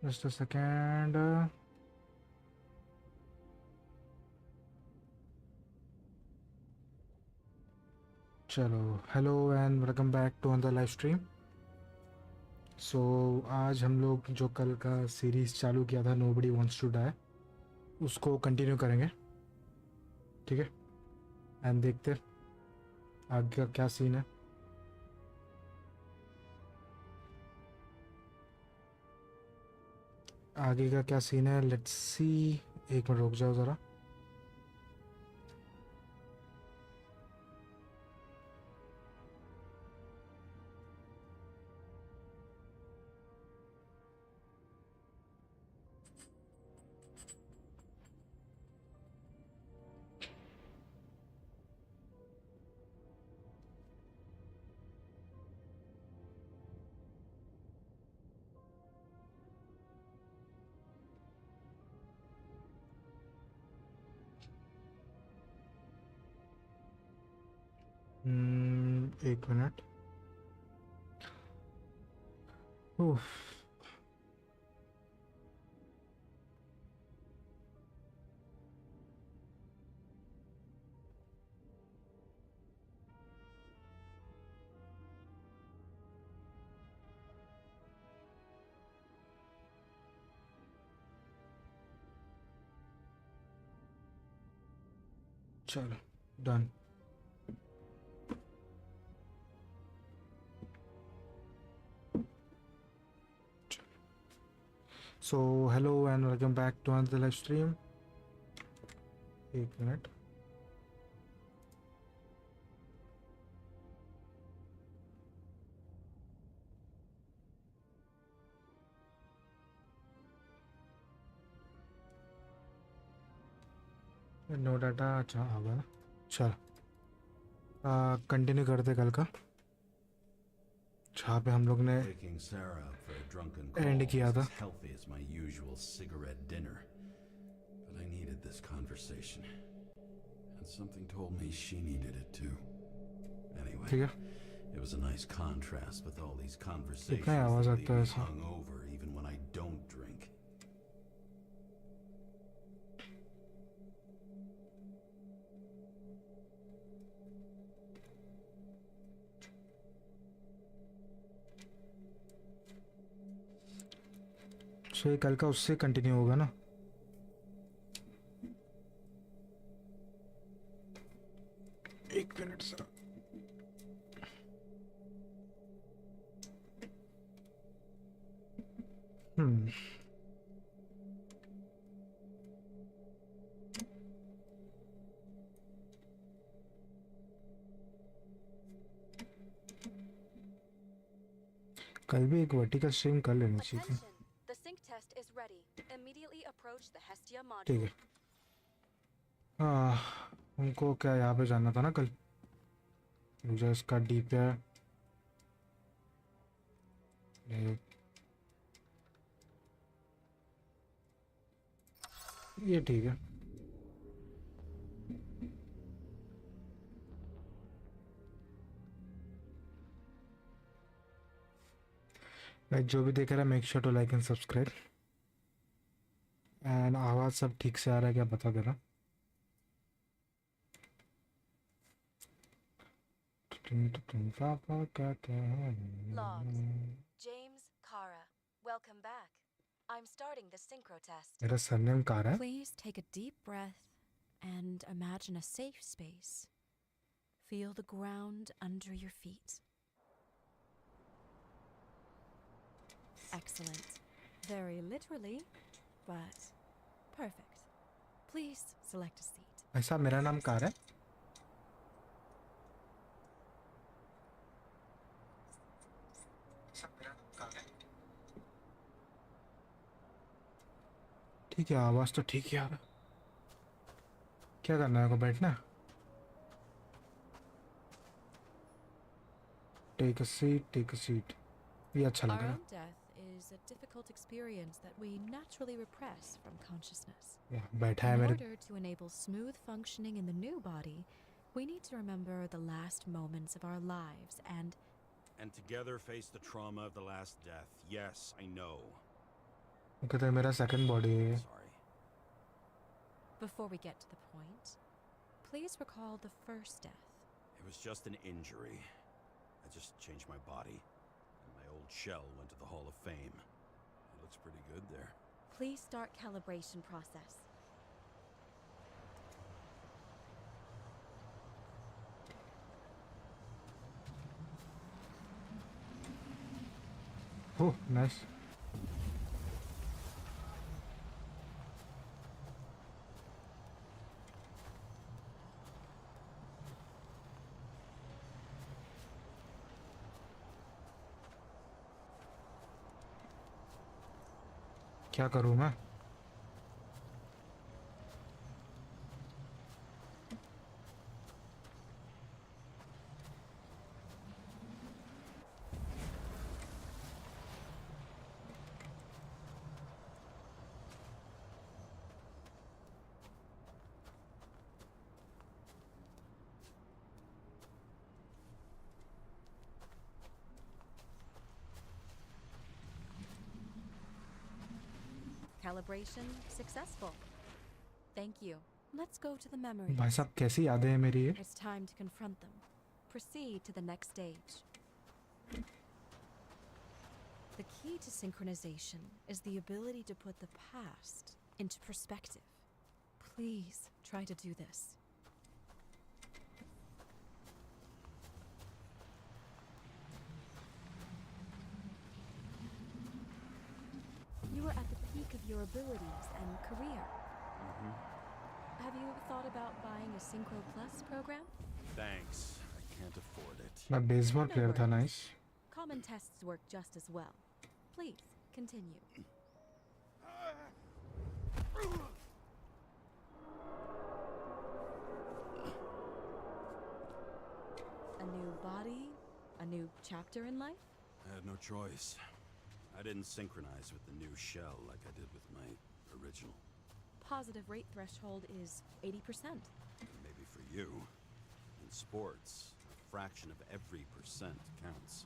Just a second. चलो, hello and welcome back to another live stream. So आज हम लोग जो कल का सीरीज़ चालू किया था नोबडी वांट्स टू डाई, उसको कंटिन्यू करेंगे, ठीक है। एंड देखते हैं आगे का क्या सीन है। आगे का क्या सीन है, लेट्स सी। एक मिनट रुक जाओ ज़रा। एक मिनट। उफ, चलो done. So hello and welcome back to another live stream. एक मिनट। नो डाटा, अच्छा होगा ना। चल कंटिन्यू करते कल का, जहाँ पे हम लोग ने एंड किया था। But I needed this conversation, and something told me she needed it too. Anyway, ठीक है, it was a nice contrast with all these कितना conversations आवाज that आता leave है me ऐसा? hungover even when I don't drink. सो ये कल का उससे कंटिन्यू होगा ना। एक मिनट सर। कल भी एक वर्टिकल स्ट्रीम कर लेनी चाहिए थी। The sync test is ready. Immediately approach the Hestia ठीक module. है। हमको क्या यहाँ पे जाना था ना कल, मुझे इसका डीप है ये ठीक है। गाइस जो भी देख रहा है make sure to like and subscribe. And आवाज़ सब ठीक से आ रहा है क्या बता देना। पापा कहते हैं। Logs. James Kara. Welcome back. I'm starting the synchro test. मेरा सरनेम कार है। Please take a deep breath and imagine a safe space. Feel the ground under your feet. Excellent. Very literally, but perfect. Please select a seat. ऐसा मेरा नाम car है। ठीक है, आवाज़ तो ठीक ही आ रहा। क्या करना है, को बैठना। Take a seat, take a seat. ये अच्छा लग Our रहा own death is a difficult experience that we naturally repress from consciousness. है। बैठा है In मेरे order to enable smooth functioning in the new body, we need to remember the last moments of our lives and together face the trauma of the last death. Yes, I know. कहते हैं मेरा second body है। Sorry. before we get to the point, please recall the first death. It was just an injury. I just changed my body, and my old shell went to the Hall of Fame. It looks pretty good there. Please start calibration process. Oh nice. क्या करूँ मैं? Calibration successful. Thank you. Let's go to the memories. भाई साहब कैसी यादें हैं मेरी ये? It's time to confront them. Proceed to the next stage. The key to synchronization is the ability to put the past into perspective. Please try to do this. You are at the peak of your abilities and career. Have you thought about buying a Synchro Plus program? Thanks. I can't afford it. मैं baseball No player था। worries. Nice. Common tests work just as well. Please, continue. A new body, a new chapter in life? I had no choice. I didn't synchronize with the new shell like I did with my original. Positive rate threshold is 80%. Maybe for you. In sports, a fraction of every percent counts.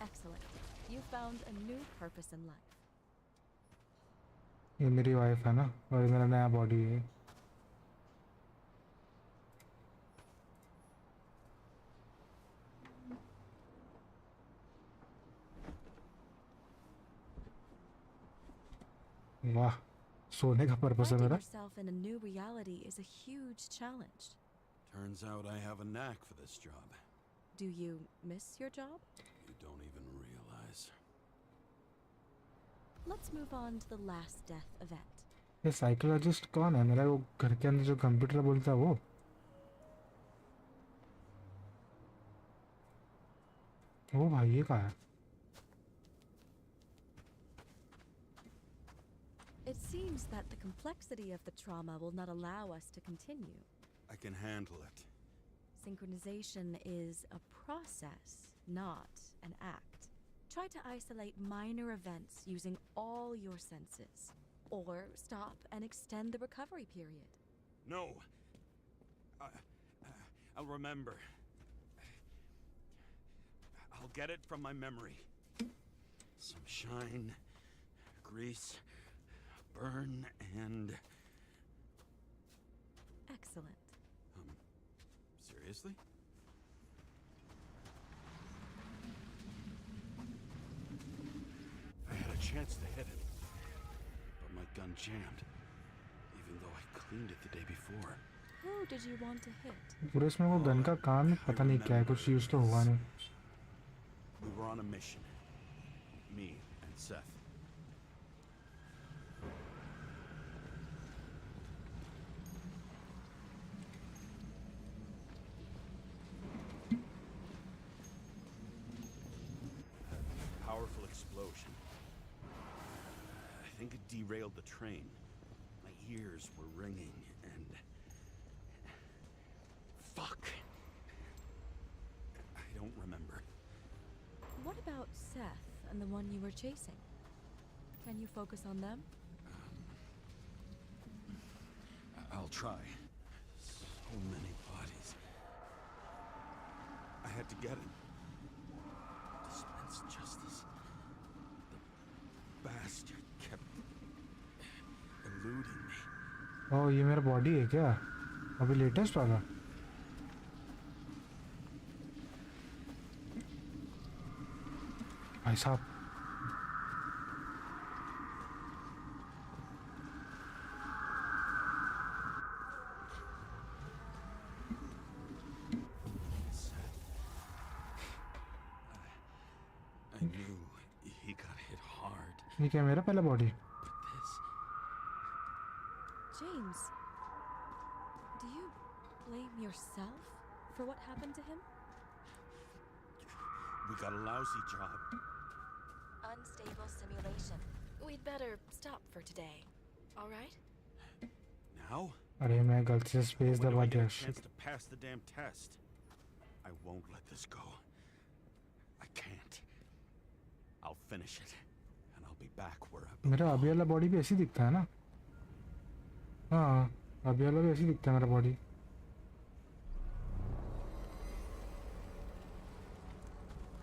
Excellent. You found a new purpose in life. ये मेरी wife है ना, और ये मेरा नया body है। वाह, सोने का पर्पस है Finding मेरा। yourself in a new reality is a huge challenge. Turns out I have a knack for this job. Do you miss your job? You don't even realize. Let's move on to the last death event. ये psychologist कौन है? मेरा वो घर के अंदर जो computer बोलता है वो? ओ भाई ये कहाँ है? It seems that the complexity of the trauma will not allow us to continue. I can handle it. Synchronization is a process, not an act. Try to isolate minor events using all your senses, or stop and extend the recovery period. No. I'll remember. I'll get it from my memory. Some shine, grease, burn, and... Excellent. Seriously? I had a chance to hit it, but my gun jammed, even though I cleaned it the day before. Who did you want to hit? पूरे इसमें वो gun का काम पता नहीं क्या है, कुछ यूज तो हुआ नहीं। We were on a mission. Me and Seth. A powerful explosion. I think it derailed the train. My ears were ringing and... Fuck! Seth and the one you were chasing. Can you focus on them? I'll try. So many bodies. I had to get him. Dispense justice. The bastard kept eluding me. ओह ये मेरा body है क्या अभी latest वाला भाई साहब I knew he got hit hard. ये क्या मेरा पहला body But this... James, do you blame yourself for what happened to him? We got a lousy job. Unstable simulation. We'd better stop for today. All right? Now? अरे मैं गलती से space When do दबा I get दिया a chance to pass the damn test? I won't let this go. I can't. I'll finish it, and I'll be back where I belong. मेरा अभी वाला body भी ऐसी दिखता है ना हाँ अभी वाला भी ऐसी दिखता है मेरा body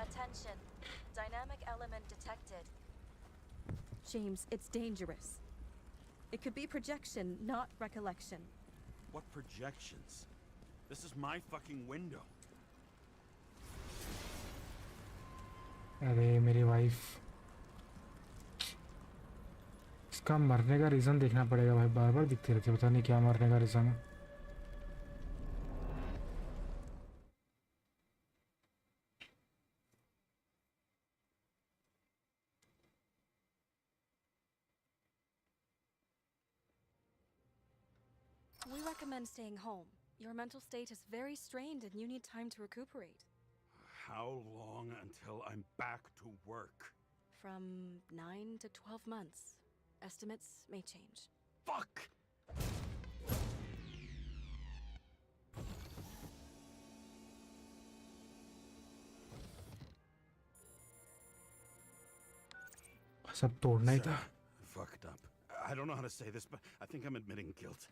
Attention. Dynamic element detected. James, it's dangerous. It could be projection, not recollection. What projections? This is my fucking window. अरे मेरी वाइफ इसका मरने का रीज़न देखना पड़ेगा भाई बार बार दिखती रहती है पता नहीं क्या मरने का रीज़न है We recommend staying home. Your mental state is very strained and you need time to recuperate. How long until I'm back to work? From 9 to 12 months. Estimates may change. Fuck! सब तोड़ना ही था I fucked up. I don't know how to say this, but I think I'm admitting guilt.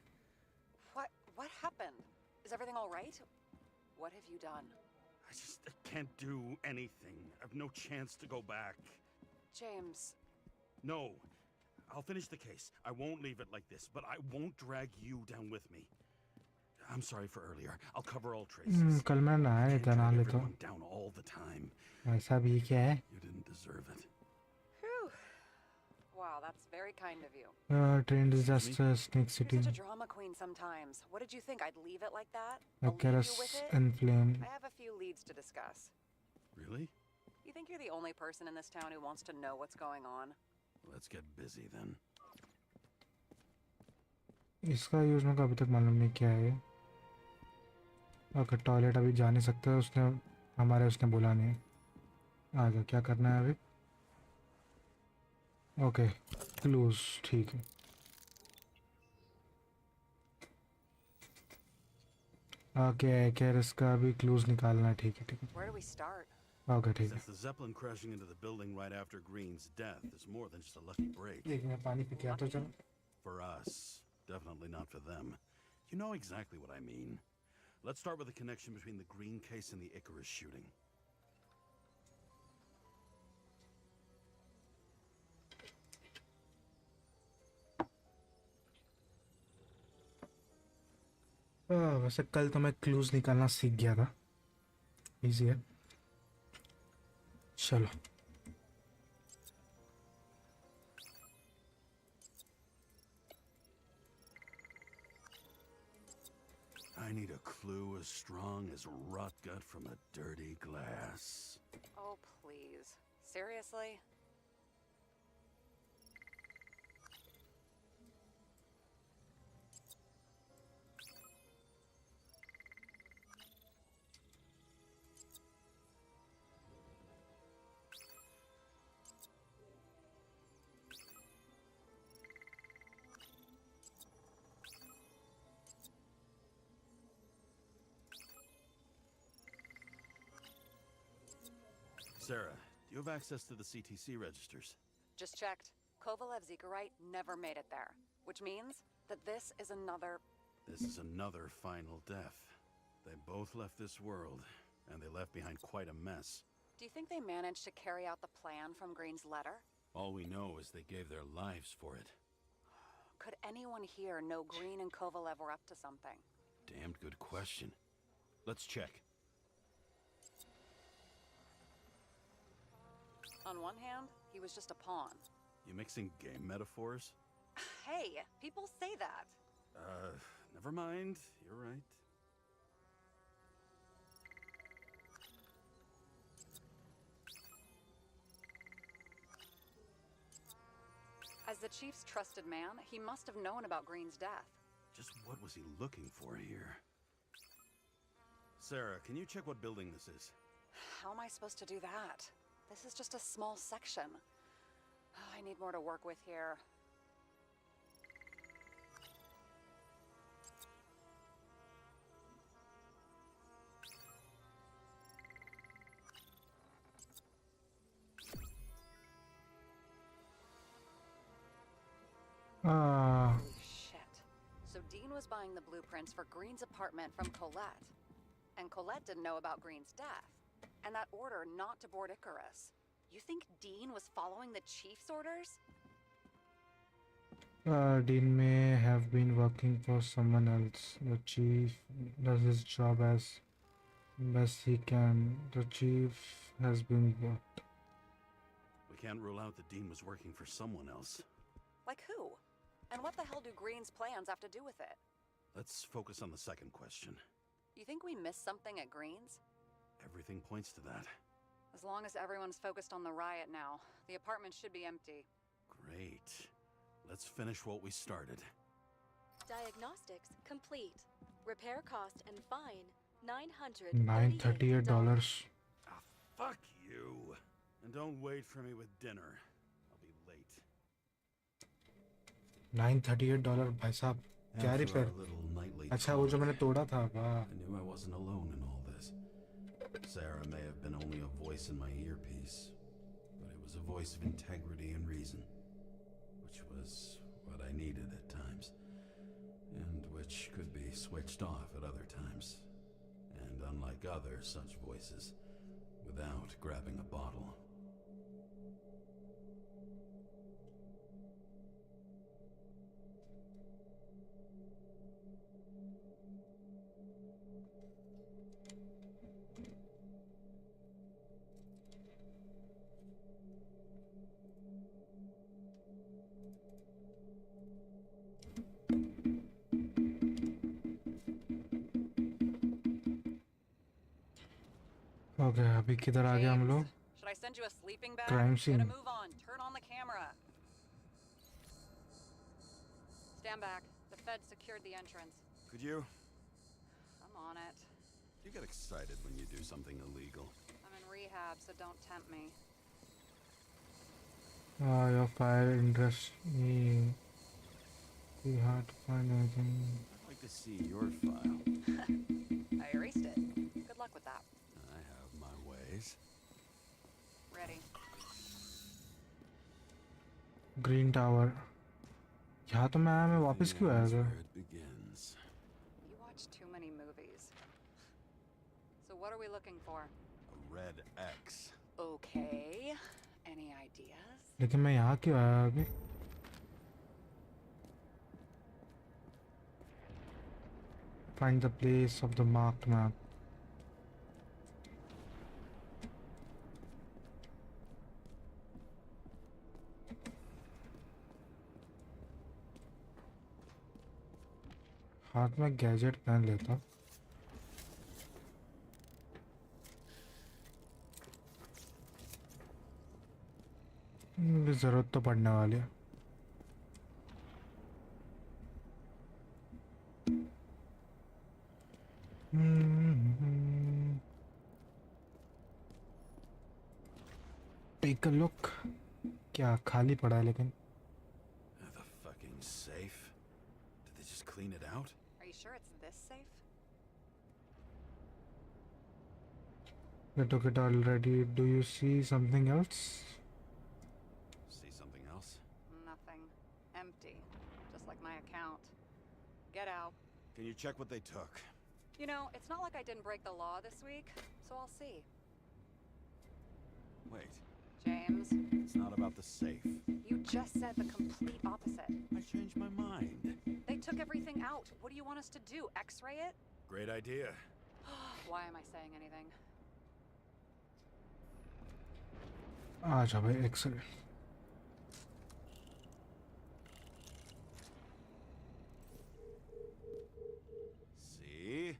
What happened? Is everything all right? What have you done? I can't do anything. I've no chance to go back. James, No. I'll finish the case. I won't leave it like this, but I won't drag you down with me. I'm sorry for earlier. I'll cover all traces. कल मैं नहाया नहीं Can't था drag नहा लेता everyone down all the time. ऐसा भी क्या है You didn't deserve it. whew. Wow, that's very kind of you. Train disaster snake city You're such a drama queen sometimes. What did you think? I'd leave it like that? I'll leave Icarus you with it? in flame I have a few leads to discuss. Really? You think you're the only person in this town who wants to know what's going on? Let's get busy then. इसका use मेरे को अभी तक मालूम नहीं क्या है okay toilet अभी जा नहीं सकते उसने बोला नहीं आगे क्या करना है अभी ओके क्लूज ठीक है ओके कैरस का अभी क्लूज निकालना है ठीक है Where do we start? Okay ठीक है Since the Zeppelin crashing into the building right after Green's death is more than just a lucky break. एक मैं पानी पी के आता हूँ चलो For us. Definitely not for them. You know exactly what I mean. Let's start with the connection between the Green case and the Icarus shooting. वैसे कल तो मैं क्लूज निकालना सीख गया था इजी है चलो I need a clue as strong as rot gut from a dirty glass. Oh, please. Seriously? Sarah, Do you have access to the CTC registers? Just checked. Kovalev Zekarite never made it there, which means that this is another. This is another final death. They both left this world, and they left behind quite a mess. Do you think they managed to carry out the plan from Green's letter? All we know is they gave their lives for it. Could anyone here know Green and Kovalev were up to something? Damned good question. Let's check. On one hand, he was just a pawn. You mixing game metaphors? Hey, people say that. Never mind. You're right. As the chief's trusted man, he must have known about Green's death. Just what was he looking for here? Sarah, can you check what building this is? How am I supposed to do that? This is just a small section. I need more to work with here. Ah, Holy shit. So Dean was buying the blueprints for Green's apartment from Colette. And Colette didn't know about Green's death. And that order not to board Icarus. You think Dean was following the chief's orders? Dean may have been working for someone else. The chief does his job as best he can. The chief has been worked. We can't rule out that Dean was working for someone else. Like who? And what the hell do Green's plans have to do with it? Let's focus on the second question. You think we missed something at Green's? Everything points to that. As long as everyone's focused on the riot now, the apartment should be empty. Great. Let's finish what we started. Diagnostics complete. Repair cost and fine $938. Ah, fuck you. And don't wait for me with dinner. I'll be late. $938 भाई साहब क्या After repair? our little nightly अच्छा वो जो talk, मैंने तोड़ा था वाह. I knew I wasn't alone in all this. Sarah may have been only a voice in my earpiece, but it was a voice of integrity and reason, which was what I needed at times, and which could be switched off at other times, and unlike other such voices, without grabbing a bottle. Okay अभी किधर आ गए हम लोग? Should I send you a sleeping bag? Crime scene. Gotta move on. Turn on the camera. Stand back. The Fed secured the entrance. Could you? I'm on it. You get excited when you do something illegal. I'm in rehab, so don't tempt me. Your file interests me. Be hard to find anything. I'd like to see your file. I erased it. Good luck with that. I have my ways. Ready. Green tower. यहाँ तो मैं वापस क्यों आया That's था? where it begins. You watch too many movies. So what are we looking for? A red X. Okay. Any ideas? लेकिन मैं यहाँ क्यों आया अभी? Find the place of the marked map. हाथ में गैजेट पहन लेता. जरूरत तो पड़ने वाली है. Take a look. क्या खाली पड़ा है लेकिन. The fucking safe? Did they just clean it out? Are you sure it's this safe? I took it already. Do you see something else? See something else? Nothing. Empty. Just like my account. Get out. Can you check what they took? You know, it's not like I didn't break the law this week, so I'll see. Wait, James, it's not about the safe. you just said the complete opposite. I changed my mind. They took everything out. What do you want us to do? X-ray it? Great idea. Why am I saying anything? आजा भाई x ray. See?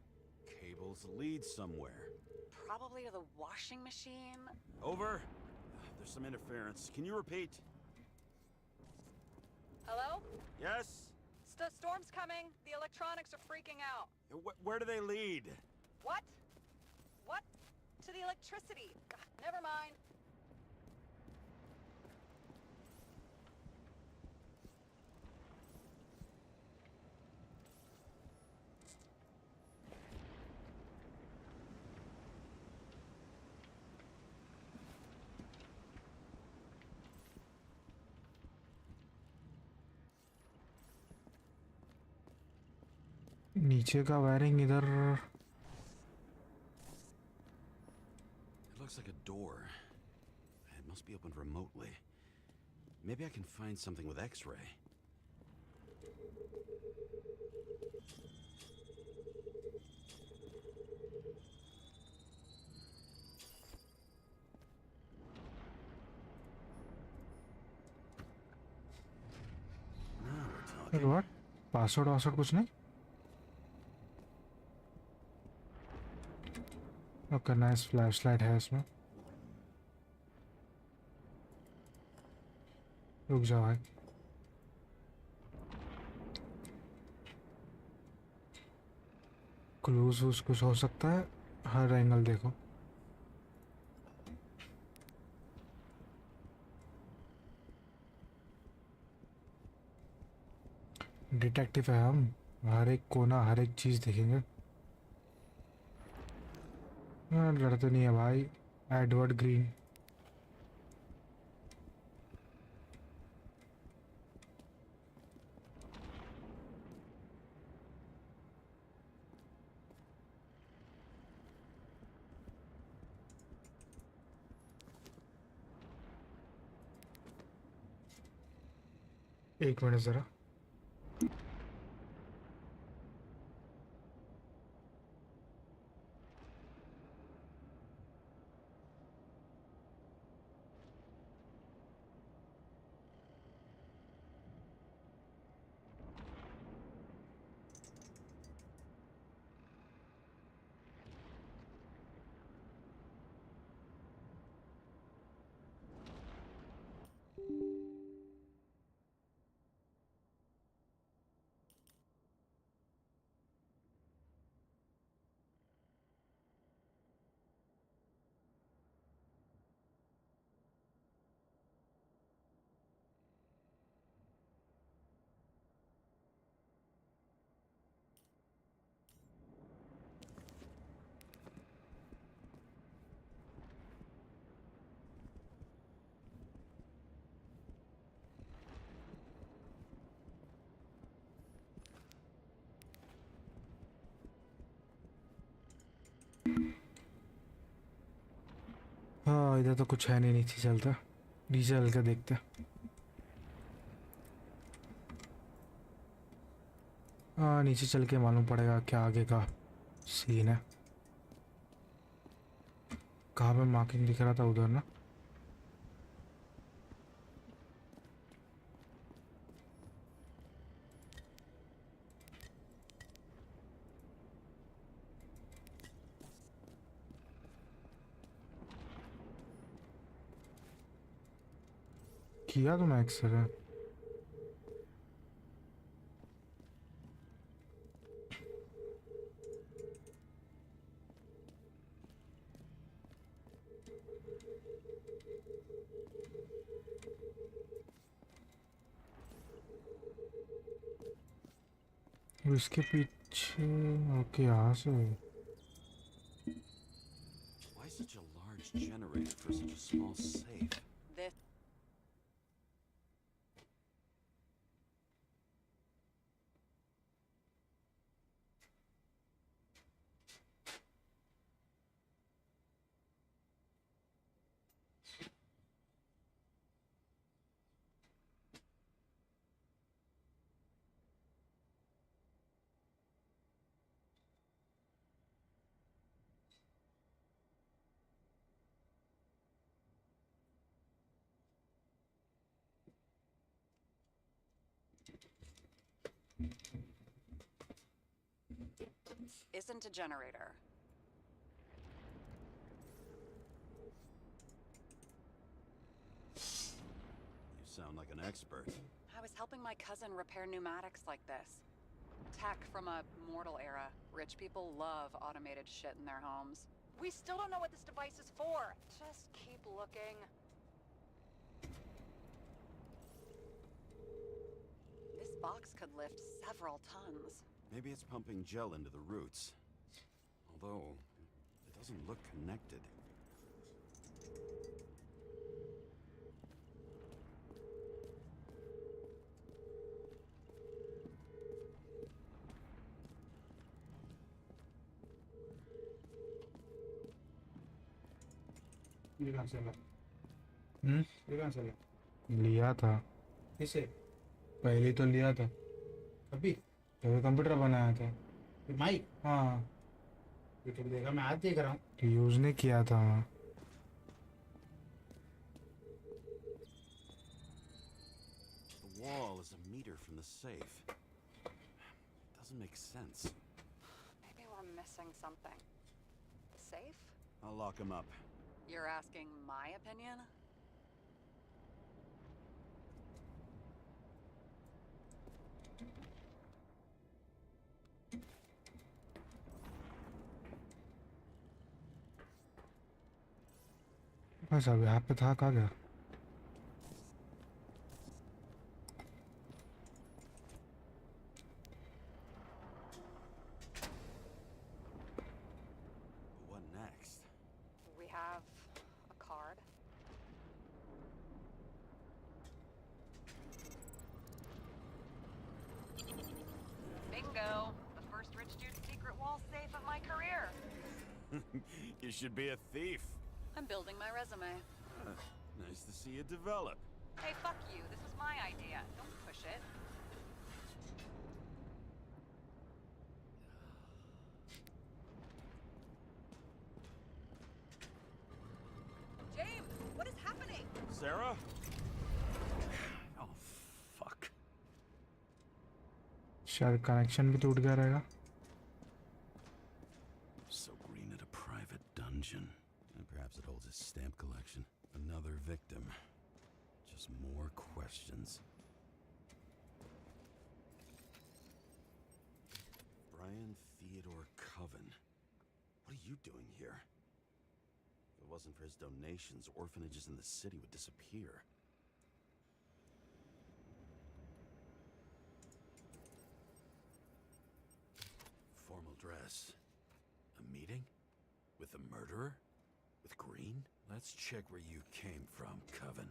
Cables lead somewhere. Probably to the washing machine. Over. There's some interference. Can you repeat? Hello? Yes? Storm's coming. The electronics are freaking out. Where do they lead? What? What? To the electricity. Never mind. नीचे का wiring इधर. It looks like a door. It must be opened remotely. Maybe I can find something with X-ray. Now we're talking. What? Password वासवर्ड कुछ नहीं? Okay nice flashlight है इसमें. रुक जाओ भाई. क्लूज वूज कुछ हो सकता है. हर एंगल देखो. डिटेक्टिव है हम. हर एक कोना हर एक चीज़ देखेंगे. लड़ते नहीं है भाई. Edward green. एक मिनट ज़रा. हाँ इधर तो कुछ है नहीं. नीचे चलता. नीचे चल के देखते. हाँ नीचे चल के मालूम पड़ेगा क्या आगे का सीन है. कहाँ पे मार्किंग दिख रहा था? उधर ना. किया तो मैं एक्सरे. इसके पीछे. ओके यहाँ से. Why Such a large generator for such a small safe. This isn't a generator. You sound like an expert. I was helping my cousin repair pneumatics like this. Tech from a mortal era. Rich people love automated shit in their homes. We still don't know what this device is for. Just keep looking. This box could lift several tons. Maybe it's pumping gel into the roots. Although, it doesn't look connected. ये कहाँ से ला? हम्म, ये कहाँ से ला? लिया था। किसे? पहले तो लिया था, अभी? तो कंप्यूटर बनाया था। ये माइक? हाँ, यूट्यूब देखा, मैं आज देख रहा हूँ। यूज नहीं किया था। The wall is a meter from the safe. Doesn't make sense. Maybe we're missing something. The safe? I'll lock him up. You're asking my opinion? बस अब यहाँ पे था, कहाँ गया? What next? We have a card. Bingo! The first rich dude's secret wall safe of my career. You should be a thief. I'm building my resume. Nice to see you develop. Hey, fuck you. This was my idea. Don't push it. James, what is happening? Sarah? Oh, fuck. शायद connection भी टूट गया रहेगा। So green at a private dungeon. And perhaps it holds his stamp collection. Another victim. Just more questions. Brian Theodore Coven. What are you doing here? If it wasn't for his donations, orphanages in the city would disappear. Formal dress. A meeting? With a murderer? With Green? Let's check where you came from, Coven.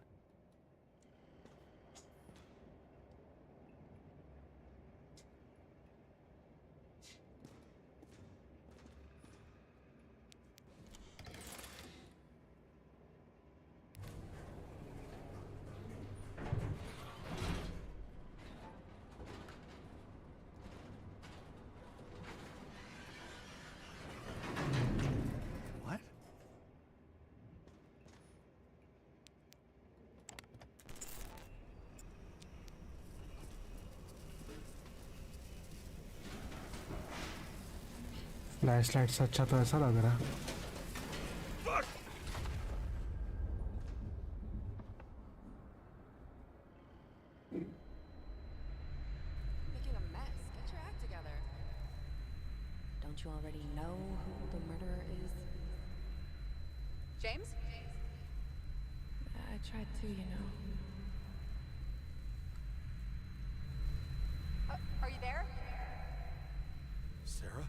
What? Flashlight से अच्छा तो ऐसा लग रहा है। Making a mess. Get your act together. Don't you already know who the murderer is? James? I tried to, you know. Are you there? Sarah?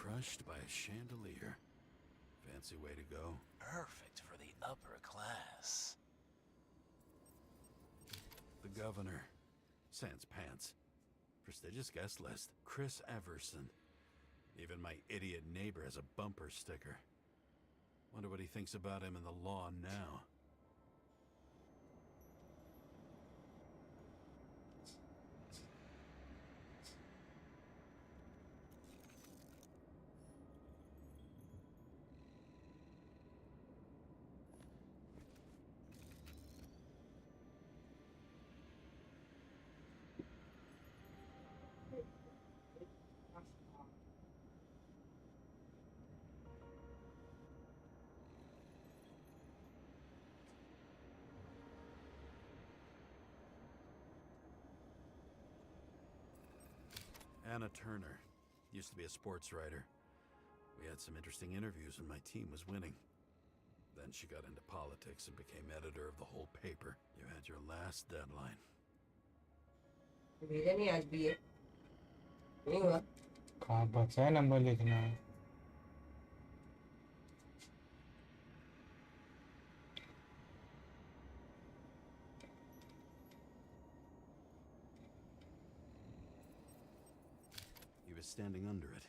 crushed by a chandelier. Fancy way to go. Perfect for the upper class. The governor. Sans pants. Prestigious guest list. Chris Everson. Even my idiot neighbor has a bumper sticker. Wonder what he thinks about him in the law now. Anna Turner. Used to be a sports writer. We had some interesting interviews when my team was winning. Then she got into politics and became editor of the whole paper. You had your last deadline. भेजा नहीं आज भी है नहीं हुआ कहाँ बचा है नंबर लिखना है He was standing under it.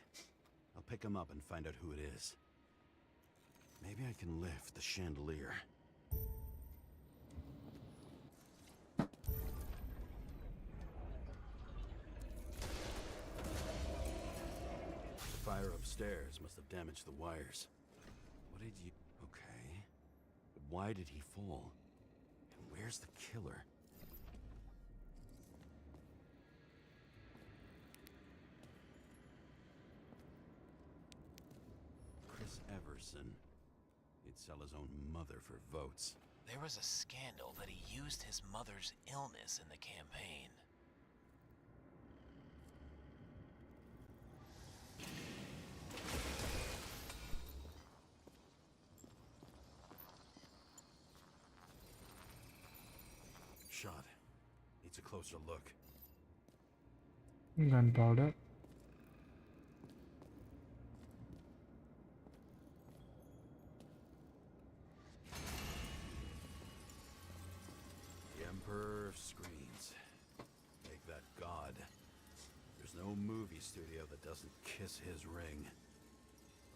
I'll pick him up and find out who it is. Maybe I can lift the chandelier. The fire upstairs must have damaged the wires. What did you... Okay. But why did he fall? And where's the killer? Chris Everson. He'd sell his own mother for votes. There was a scandal that he used his mother's illness in the campaign. Shot. Needs a closer look. gunpowder The Emperor of Screens. Make that god. There's no movie studio that doesn't kiss his ring.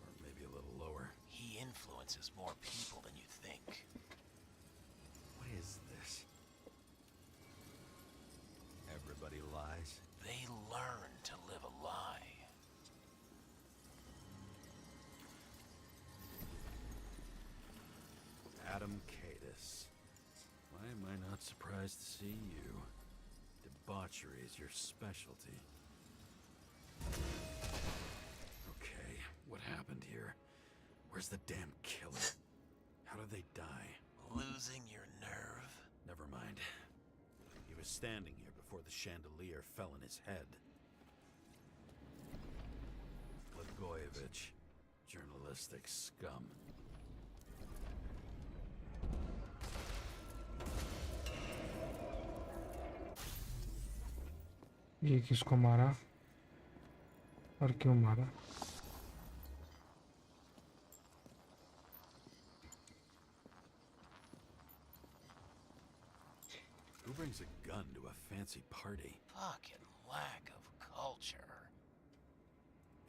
Or maybe a little lower. He influences more people than you think. What is this? Everybody lies? They learn to live a lie. Adam Cadis. Why am I not surprised to see you? Debauchery is your specialty. Okay, what happened here? Where's the damn killer? How did they die? Losing your nerve? Never mind. He was standing here before the chandelier fell on his head. Blagojevich. Journalistic scum. ये किसको मारा और क्यों मारा Who brings a gun to a fancy party? Fucking lack of culture.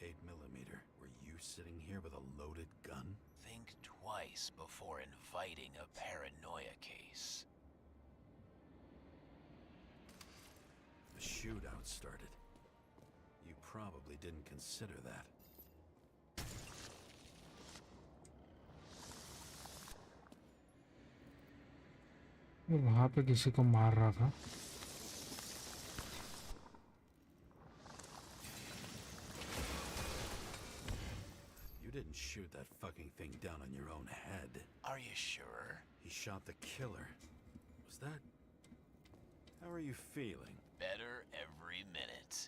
8mm. Were you sitting here with a loaded gun? Think twice before inviting a paranoia case. The shootout started. You probably didn't consider that. वो वहाँ पे किसी को मार रहा था You didn't shoot that fucking thing down on your own head. Are you sure? He shot the killer. Was that... How are you feeling? Better every minute.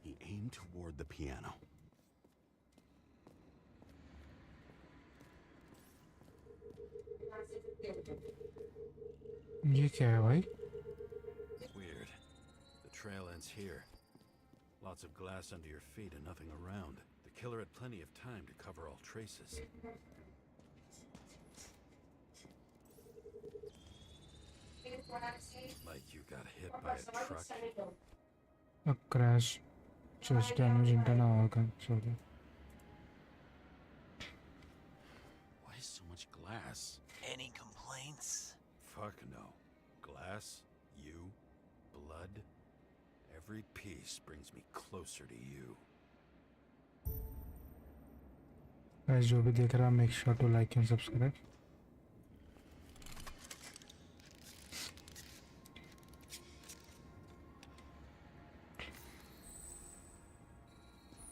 He aimed toward the piano. ये क्या है भाई? Weird. The trail ends here. Lots of glass under your feet and nothing around. The killer had plenty of time to cover all traces. Like you got hit by a truck. A crash, chest damage, internal organ. Sorry. Why so much glass? Any complaints? Fuck no. Glass, you, blood. Every piece brings me closer to you. Guys, जो भी देख रहा है, make sure to like and subscribe.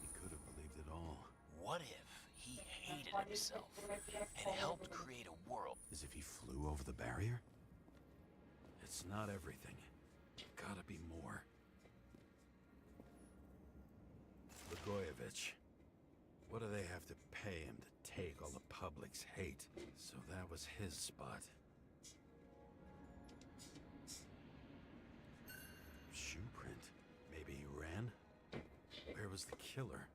He could have believed it all. What if he hated himself and helped create a world? As if he flew over the barrier? It's not everything. Gotta be more. Blagojevich. What do they have to pay him to take all the public's hate? So that was his spot. Shoe print. Maybe he ran? Where was the killer?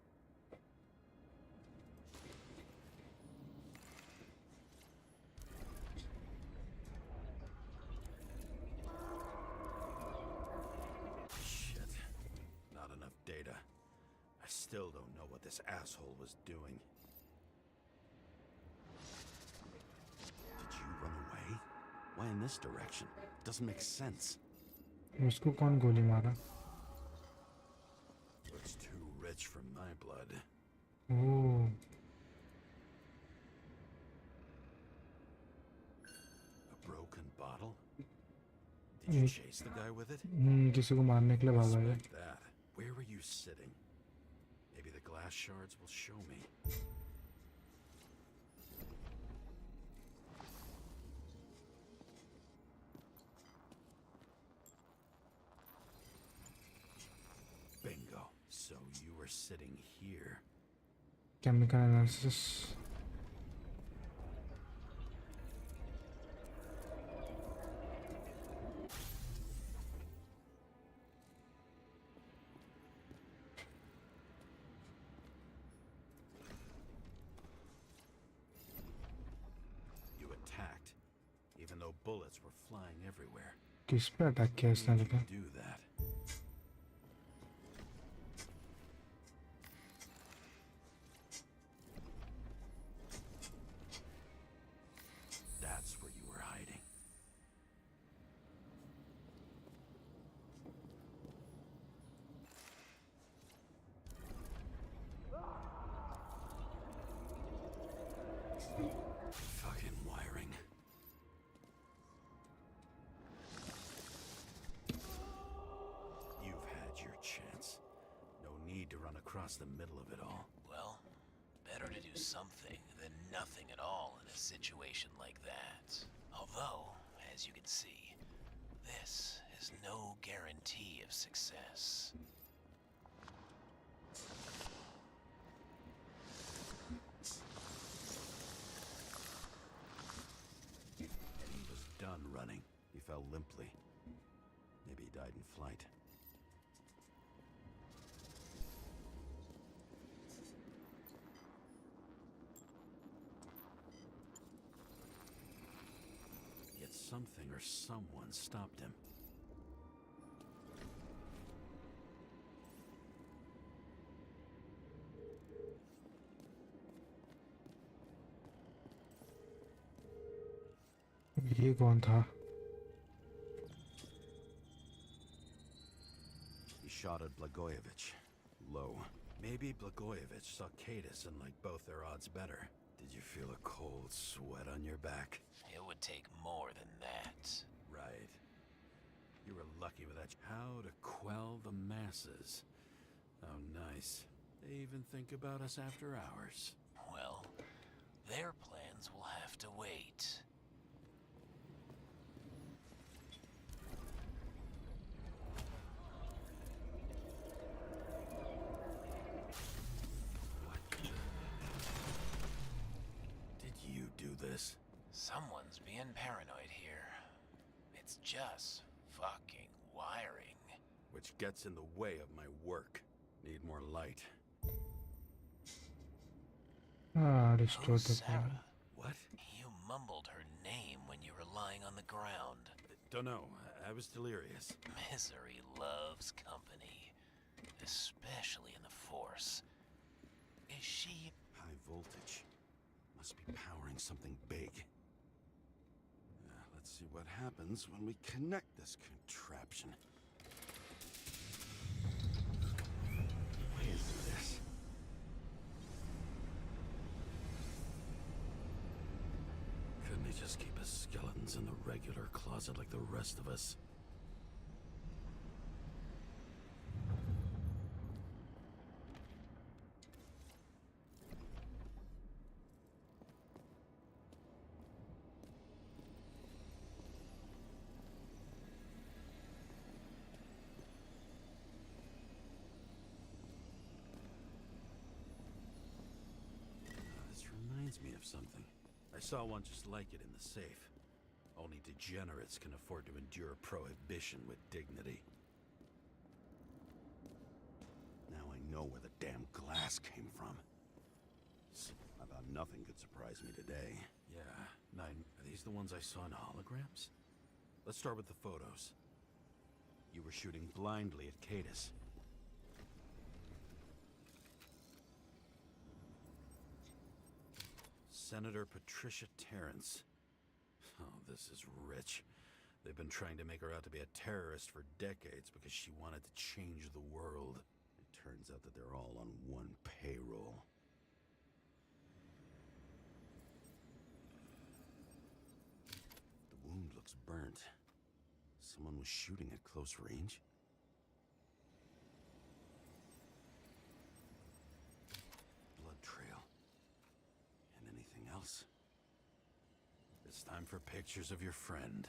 Shit. Not enough data. I still don't know what this asshole was doing. Did you run away? Why in this direction? Doesn't make sense. उसको कौन गोली मारा? Looks too rich for my blood. Oh, A broken bottle? Did you chase the guy with it? किसी को मारने के लिए भागा है. Suspect that. Where were you sitting? Maybe the glass shards will show me. Bingo. So you were sitting here. Chemical analysis. You attacked, even though bullets were flying everywhere. किस पे attack किया इसने Did you लेकिन? do that? That's where you were hiding. Fucking wiring. You've had your chance. No need to run across the middle of it all. Well, better to do something than nothing at all in a situation like that. Although, as you can see, this is no guarantee of success. He was done running. He fell limply. Maybe he died in flight. Yet something or someone stopped him. ये कौन था? He shot at Blagojevich. Low. Maybe Blagojevich saw Kadis and liked both their odds better. Did you feel a cold sweat on your back? It would take more than that. Right. You were lucky with that. How to quell the masses. Oh, nice. They even think about us after hours. Well, their plans will have to wait. Did you do this? Someone's behind being paranoid here. It's just fucking wiring. Which gets in the way of my work. Need more light. Restore Who's the power. Sarah? What? You mumbled her name when you were lying on the ground. Don't know. I was delirious. Misery loves company, especially in the Force. Is she... High voltage. Must be powering something big. Let's see what happens when we connect this contraption. Way into this. Couldn't he just keep his skeletons in the regular closet like the rest of us? This reminds me of something. I saw one just like it in the safe. Only degenerates can afford to endure prohibition with dignity. Now I know where the damn glass came from. I thought nothing could surprise me today. Yeah, Nine, are these the ones I saw in holograms? Let's start with the photos. You were shooting blindly at Cadus. Senator Patricia Terrence. Oh, this is rich. They've been trying to make her out to be a terrorist for decades because she wanted to change the world. It turns out that they're all on one payroll. The wound looks burnt. Someone was shooting at close range. Blood trail. And anything else? It's time for pictures of your friend.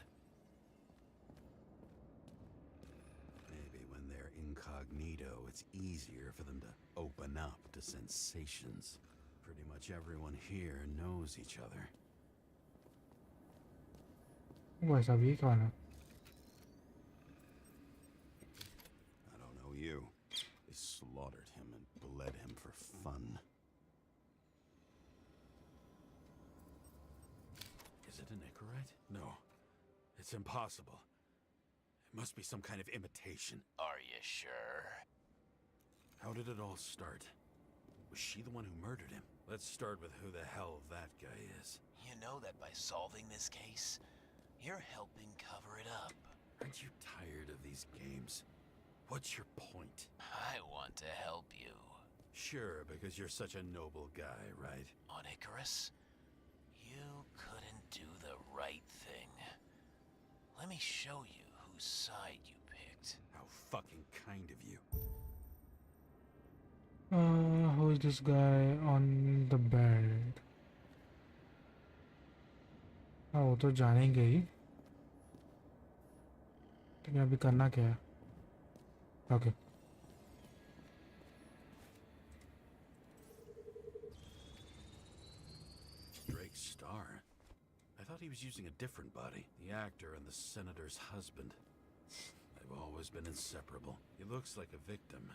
Maybe when they're incognito, it's easier for them to open up to sensations. Pretty much everyone here knows each other. वैसा भी कौन है? I don't know you. They slaughtered him and bled him for fun. Is it an Icarite? No. It's impossible. It must be some kind of imitation. Are you sure? How did it all start? Was she the one who murdered him? Let's start with who the hell that guy is. You know that by solving this case, you're helping cover it up. Aren't you tired of these games? What's your point? I want to help you. Sure, because you're such a noble guy, right? On Icarus, you couldn't do the right thing. Let me show you whose side you picked. How fucking kind of you. Who is this guy on the bed? हाँ वो तो जानेंगे ही लेकिन अभी करना क्या है? Okay Drake Star? I thought he was using a different body. The actor and the senator's husband. They've always been inseparable. He looks like a victim,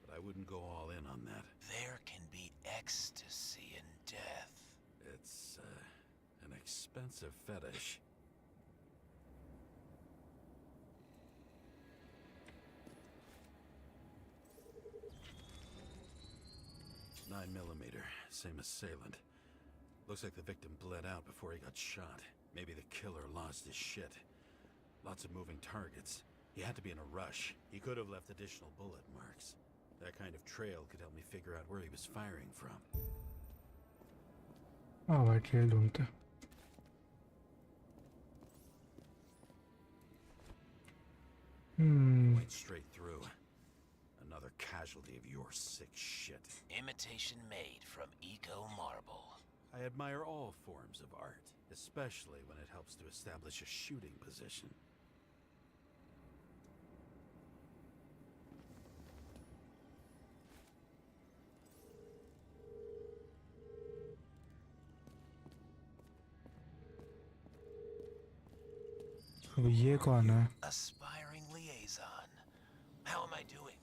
but I wouldn't go all in on that. There can be ecstasy in death. It's, an expensive fetish. .9mm, same assailant. Looks like the victim bled out before he got shot. Maybe the killer lost his shit. Lots of moving targets. He had to be in a rush. He could have left additional bullet marks. That kind of trail could help me figure out where he was firing from. हाँ white trail ढूंढते Went straight through. Another casualty of your sick shit. Imitation made from eco marble. I admire all forms of art, especially when it helps to establish a shooting position. अब ये कौन है? Aspiring liaison. How am I doing?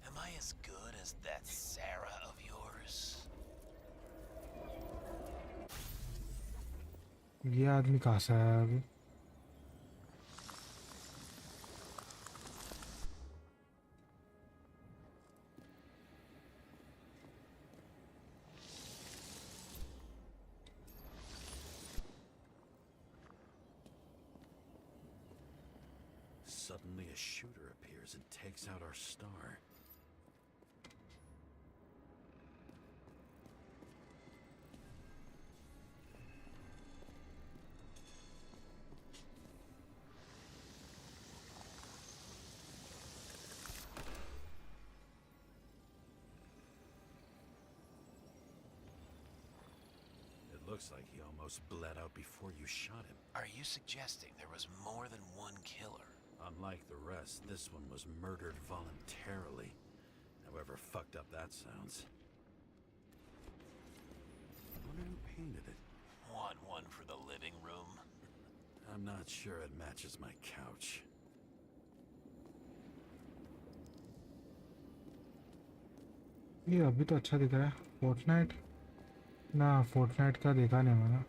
Am I as good as that Sarah of yours? ये आदमी कहाँ से आया अभी? Suddenly a shooter appears and takes out our star. It looks like he almost bled out before you shot him. Are you suggesting there was more than one killer? Unlike the rest, this one was murdered voluntarily. However fucked up that sounds. I wonder who painted it. Want one for the living room? I'm not sure it matches my couch. ये अभी तो अच्छा दिख रहा है। Fortnite ना, Fortnite का देखा नहीं मैंने,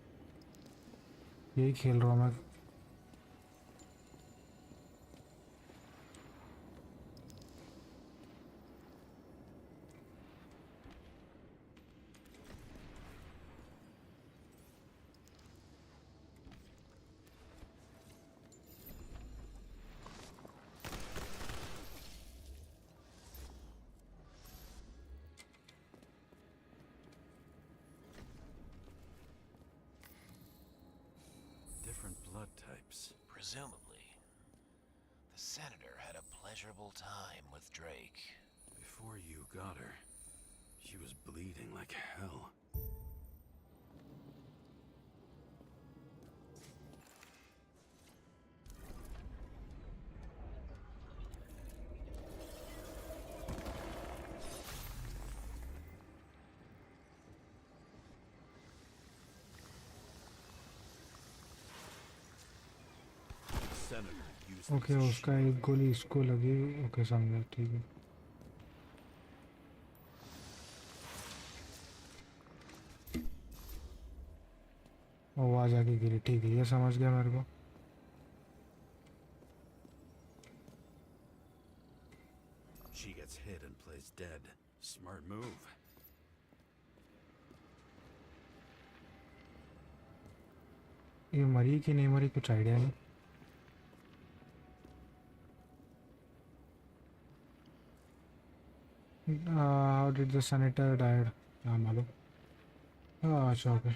यही खेल रहा हूँ मैं। Different blood types. Presumably, the senator had a pleasurable time with Drake. Before you got her, she was bleeding like hell. Senator used okay, this उसका shield. एक गोली इसको लगी। ओके, समझा, ठीक है। आवाज आगे गिरी, ठीक है, ये समझ गया मेरे को। She gets hit and plays dead. Smart move. ये मरी कि नहीं मरी कुछ आइडिया नहीं। How did the senator died? क्या मालूम। अच्छा, okay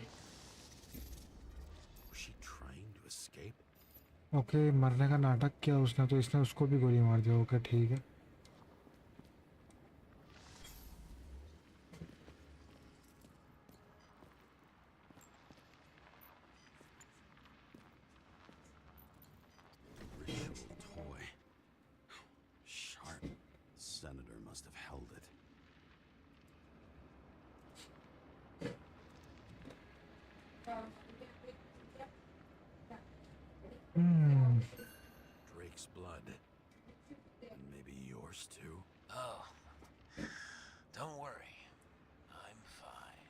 Was she trying to escape? Okay, मरने का नाटक किया उसने, तो इसने उसको भी गोली मार दिया। ओके, ठीक है। Ritual toy. Sharp. Senator must have held it. Drake's blood. And maybe yours too. Oh, don't worry. I'm fine.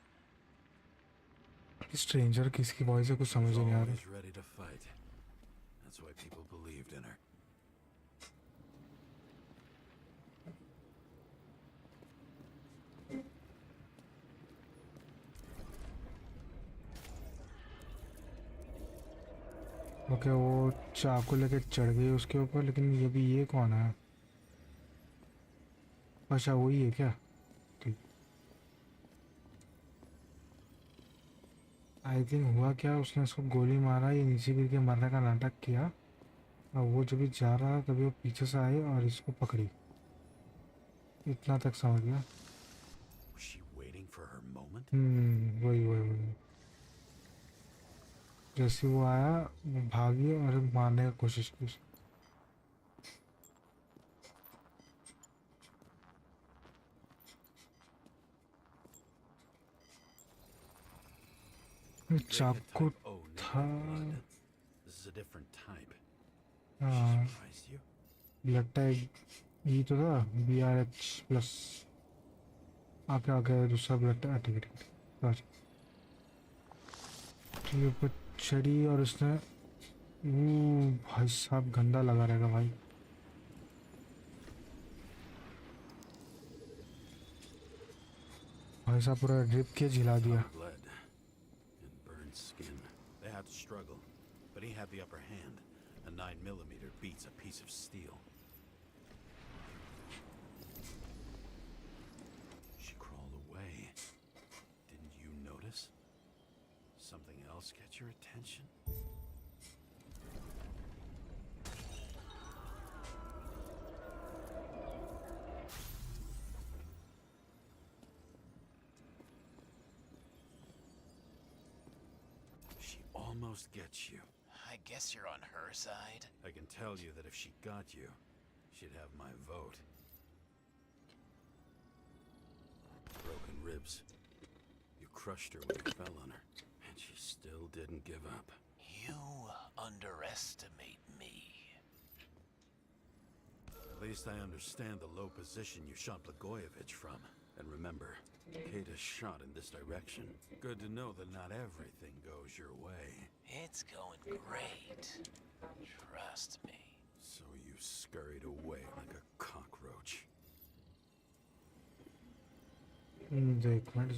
Stranger किसकी वॉइस है, कुछ समझ ही नहीं आ रही। Always ready to fight. That's why people believed in her. Okay, वो चाकू लेके चढ़ गई उसके ऊपर, लेकिन ये कौन है? अच्छा, वही है क्या? ठीक। आई थिंक हुआ क्या, उसने उसको गोली मारा, ये नीचे गिर के मरने का नाटक किया, और वो जब भी जा रहा था तभी वो पीछे से आई और इसको पकड़ी। इतना तक समझ गया। Was she waiting for her moment? वही वही वही। जैसे वो आया, वो भागी और मारने की कोशिश की। Drake had चाकू type O था। negative blood. This is a different type. हाँ Surprised you? ब्लड टैग ये तो था BRH+। आके आके दूसरा ब्लड टैग ठीक है ठीक है सॉरी। ठीक है ऊपर चढ़ी और उसने भाई साहब गंदा लगा रहेगा भाई। भाई साहब पूरा ड्रिप के झिला दिया। Tom bled and burned skin. They had to struggle, but he had the upper hand. A 9mm beats a piece of steel. She crawled away. Didn't you notice? Something else get your attention? She almost gets you. I guess you're on her side. I can tell you that if she got you, she'd have my vote. Broken ribs. You crushed her when you fell on her, and she still didn't give up. You underestimate me. At least I understand the low position you shot Blagojevich from. And remember, Kata shot in this direction. Good to know that not everything goes your way. It's going great. Trust me. So you scurried away like a cockroach. देख minute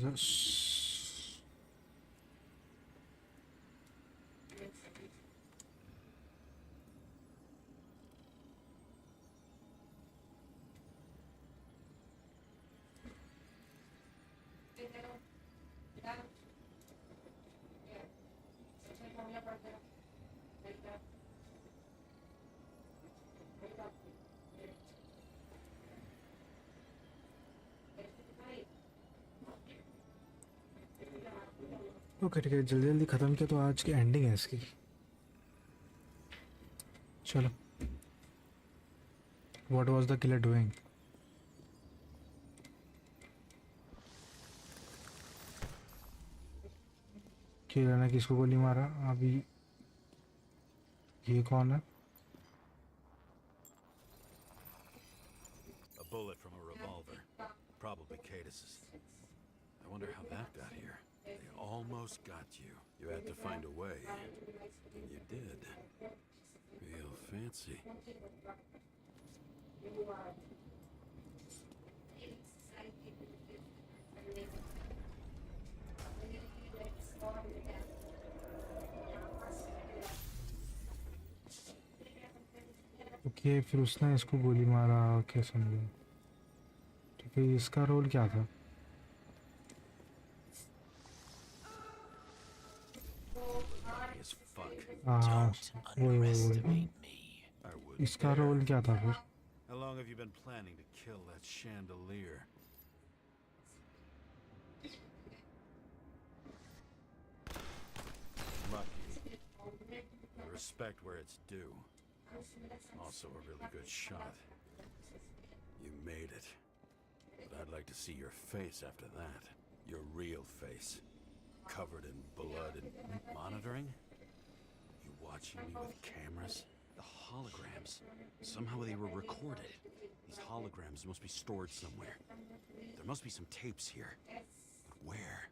okay ठीक है जल्दी जल्दी ख़त्म किया तो आज की एंडिंग है इसकी। चलो what was the killer doing. Killer ने किसको गोली मारा अभी ये कौन है। A bullet from a revolver. Probably Katus's. I wonder how that got here. They almost got you. You had to find a way. You did. Real fancy. Okay फिर उसने इसको गोली मारा। ओके समझो ठीक है इसका रोल क्या था। As fuck. हाँ Don't वही underestimate me. I would. इसका रोल क्या था फिर। How long have you been planning to kill that chandelier? Lucky. Respect where it's due. Also a really good shot. You made it. But I'd like to see your face after that. Your real face. Covered in blood and monitoring? You watching me with cameras? The holograms. Somehow they were recorded. These holograms must be stored somewhere. There must be some tapes here. But where?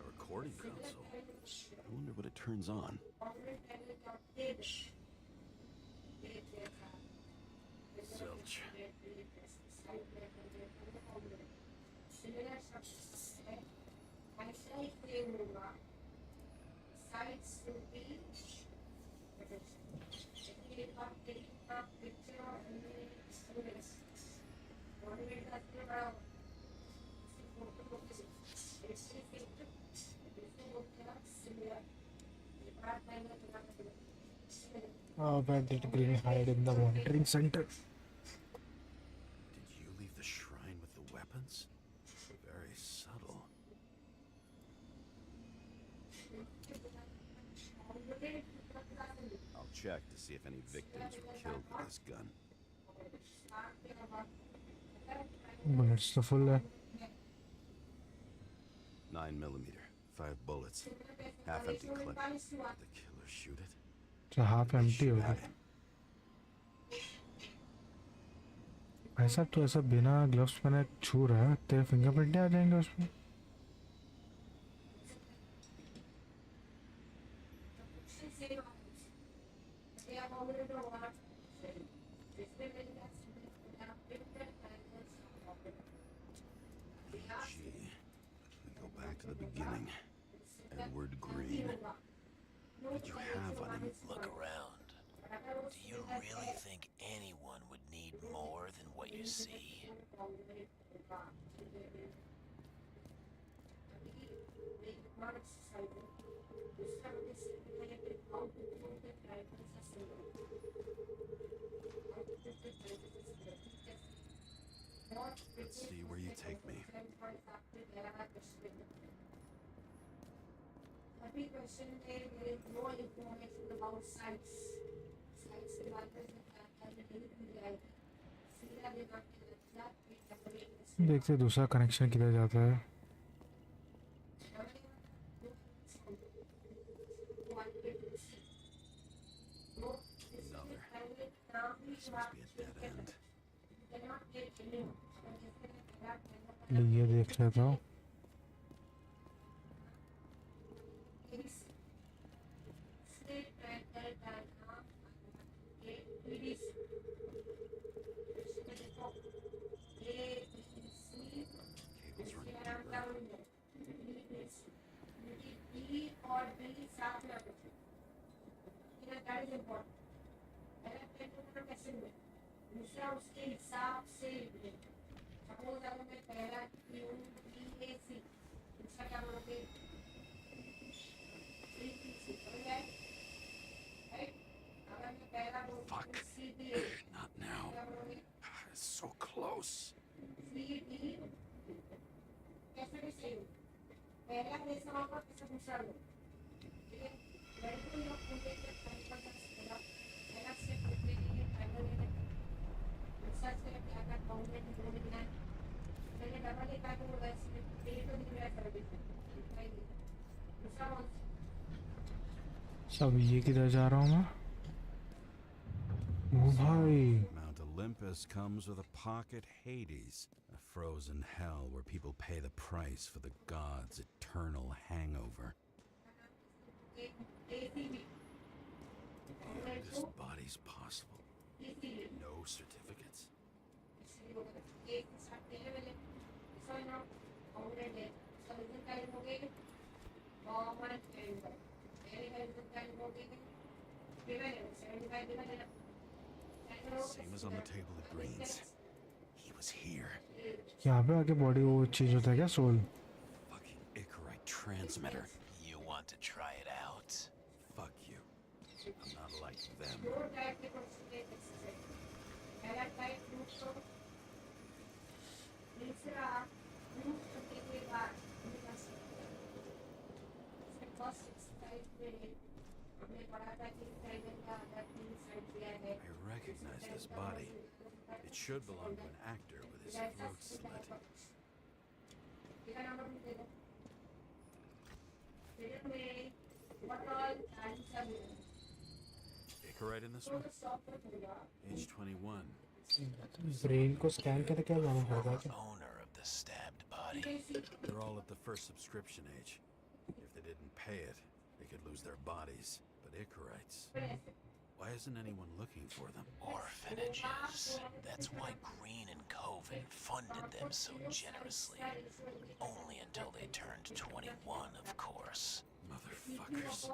A recording console. I wonder what it turns on. Zilch. Bandit green hide in the monitoring center. Did you leave the shrine with the weapons? Very subtle. see if any victims were killed with this gun. Bullets तो full है. 9mm, 5 bullets, half empty clip. Did the killer shoot it? तो half empty होगा. भाई साहब तो ऐसा बिना gloves पहने छू रहा है, तेरे फिंगरप्रिंट आ जाएंगे उसमें. Gee, we go back to the beginning. Edward Green. What did you have on him? Look around. Do you really think anyone would need more than what you see? Let's see where you take me. देखते दूसरा connection किधर जाता है. Another. This must be a dead end. ये देख लेता हूँ. Cable's running deeper. Fuck. Not now. It's so close. अब ये किधर जा रहा हूँ मैं? ओ भाई. Mount Olympus comes with a pocket Hades, a frozen hell where people pay the price for the gods' eternal hangover. How this body's possible? No certificates. Same as on the table at Green's. He was here. यहाँ पे आके body वो change होता है क्या? Soul. Fucking Icarite transmitter. You want to try it out? Fuck you. I'm not like them. I recognize this body. It should belong to an actor with his throat slit. Icarite in this one? Age 21. Brain को scan करके क्या मालूम होगा क्या? Owner of the stabbed body. They're all at the first subscription age. If they didn't pay it, they could lose their bodies. But Icarites, why isn't anyone looking for them? Orphanages. That's why Green and Coven funded them so generously. Only until they turned 21, of course. Motherfuckers.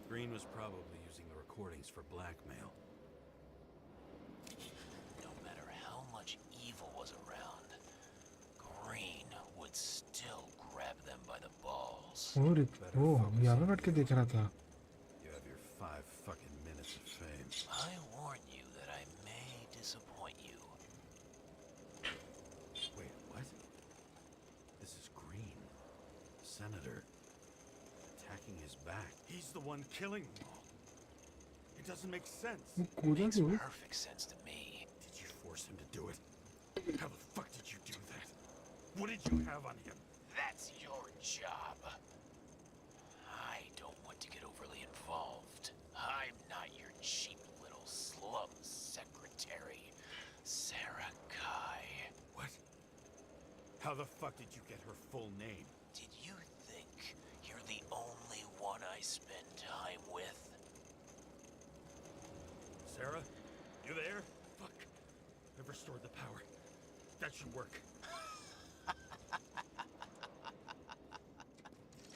Green was probably using the recordings for blackmail. No matter how much evil was around, Green would still grab them by the balls. और वो यहाँ पे बैठ के देख रहा था. You have your 5 fucking minutes of fame. I warn you that I may disappoint you. Wait, what? This is Green. Senator. Attacking his back. He's the one killing them all. It doesn't make sense. वो कूदा Makes क्यों? perfect sense to me. Did you force him to do it? How the fuck did you do that? What did you have on him? That's your job. I don't want to get overly involved. I'm not your cheap little slum secretary, Sarah Kai. What? How the fuck did you get her full name? Did you think you're the only one I spend time with? Sarah? You there? Fuck. I've restored the power. That should work.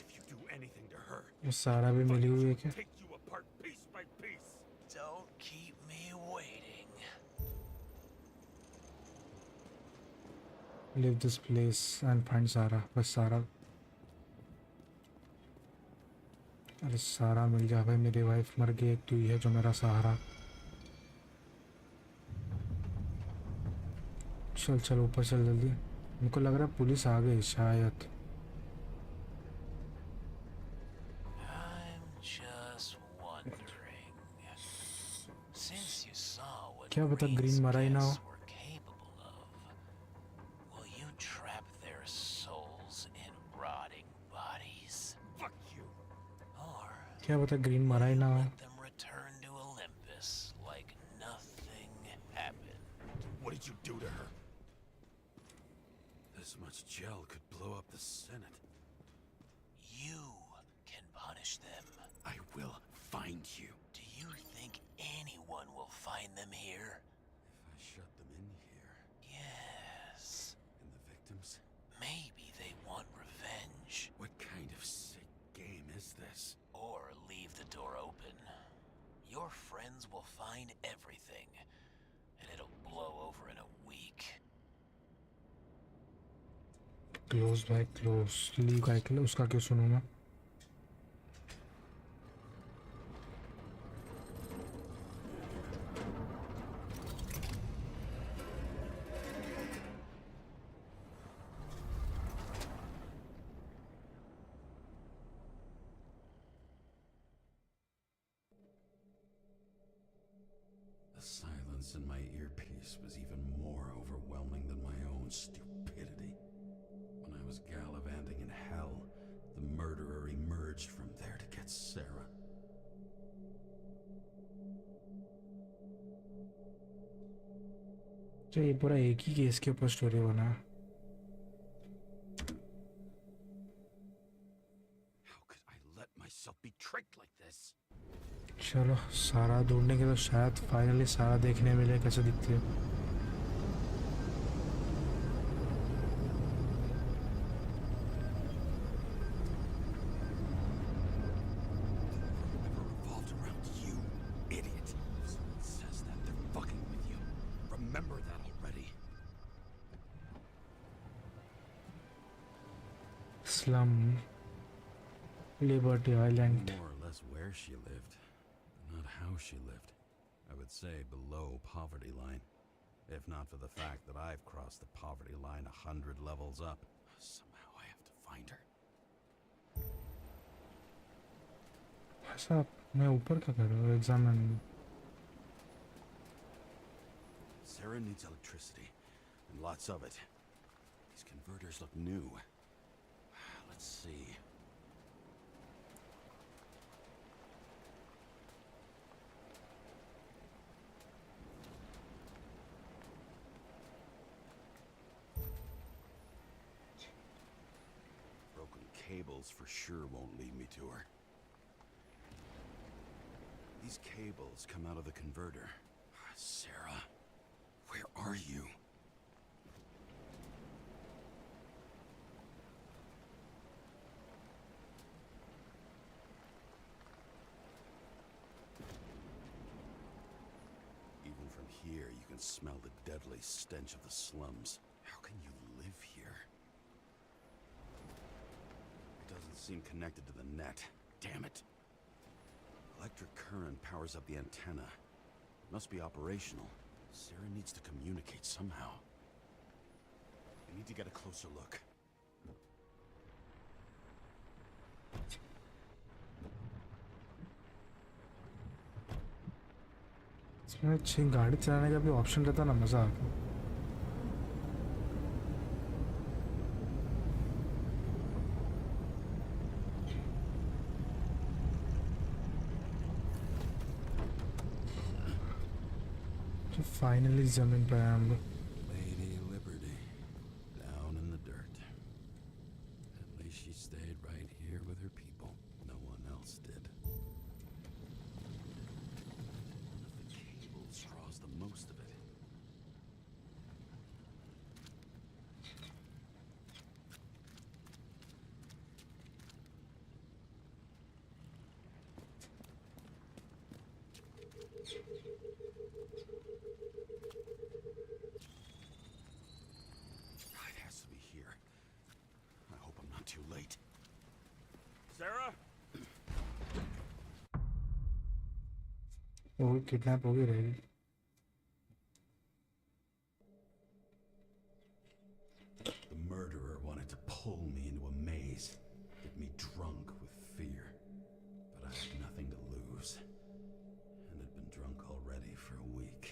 If you do anything to her, वो सारा भी मिली हुई है क्या? take you apart piece by piece. Don't keep me waiting. Leave this place and find Sara. बस सारा. अरे सारा मिल जा भाई, मेरी वाइफ मर गई, एक तू ही है जो मेरा सहारा. चल चल ऊपर चल जल्दी. मुझको लग रहा है पुलिस आ गई शायद. I'm just wondering. Since you saw what क्या पता Green's ग्रीन मरा ही ना हो. guests were capable of, will you trap their souls in rotting bodies? Fuck you. Or क्या पता ग्रीन मरा ही ना हो. let them return to Olympus like nothing happened? What did you do to her? This much gel could blow up the Senate. You can punish them. I will find you. Do you think anyone will find them here? If I shut them in here, Yes. and the victims? Maybe they want revenge. What kind of sick game is this? Or leave the door open. Your friends will find everything, and it'll blow over in a week. Close भाई close. Leave का है उसका क्यों सुनूं मैं. The silence in my earpiece was even more overwhelming than my own stupidity. When I was gallivanting in hell, the murderer emerged from there to get Sarah. तो ये पूरा एक ही केस के ऊपर स्टोरी बना है. How could I let myself be tricked like this? चलो सारा ढूंढने के तो शायद फाइनली सारा देखने मिले कैसे दिखती है. Never revolved around you, idiot. If someone says that, they're fucking with you. Remember that already. Slum, liberty island. More or less where she lived, not how she lived. I would say below poverty line. If not for the fact that I've crossed the poverty line 100 levels up. Somehow I have to find her. ऐसा मैं ऊपर क्या कर रहा हूँ. Examine. Sarah needs electricity, and lots of it. These converters look new. Let's see. Broken cables for sure won't lead me to her. These cables come out of the converter. Sarah, where are you? can smell the deadly stench of the slums. How can you live here? It doesn't seem connected to the net. Damn it. Electric current powers up the antenna. It must be operational. Sarah needs to communicate somehow. I need to get a closer look. इसमें अच्छी गाड़ी चलाने का भी option रहता ना, मज़ा आता। तो फाइनली ज़मीन पर हम लोग। Lady Liberty, down in the dirt. At least she stayed right here with her people. No one else did. One of the cables draws the most of it. It has to be here. I hope I'm not too late. Sarah? वो kidnap हो गई रहेगी। The murderer wanted to pull me into a maze, get me drunk with fear. But I had nothing to lose, and had been drunk already for a week.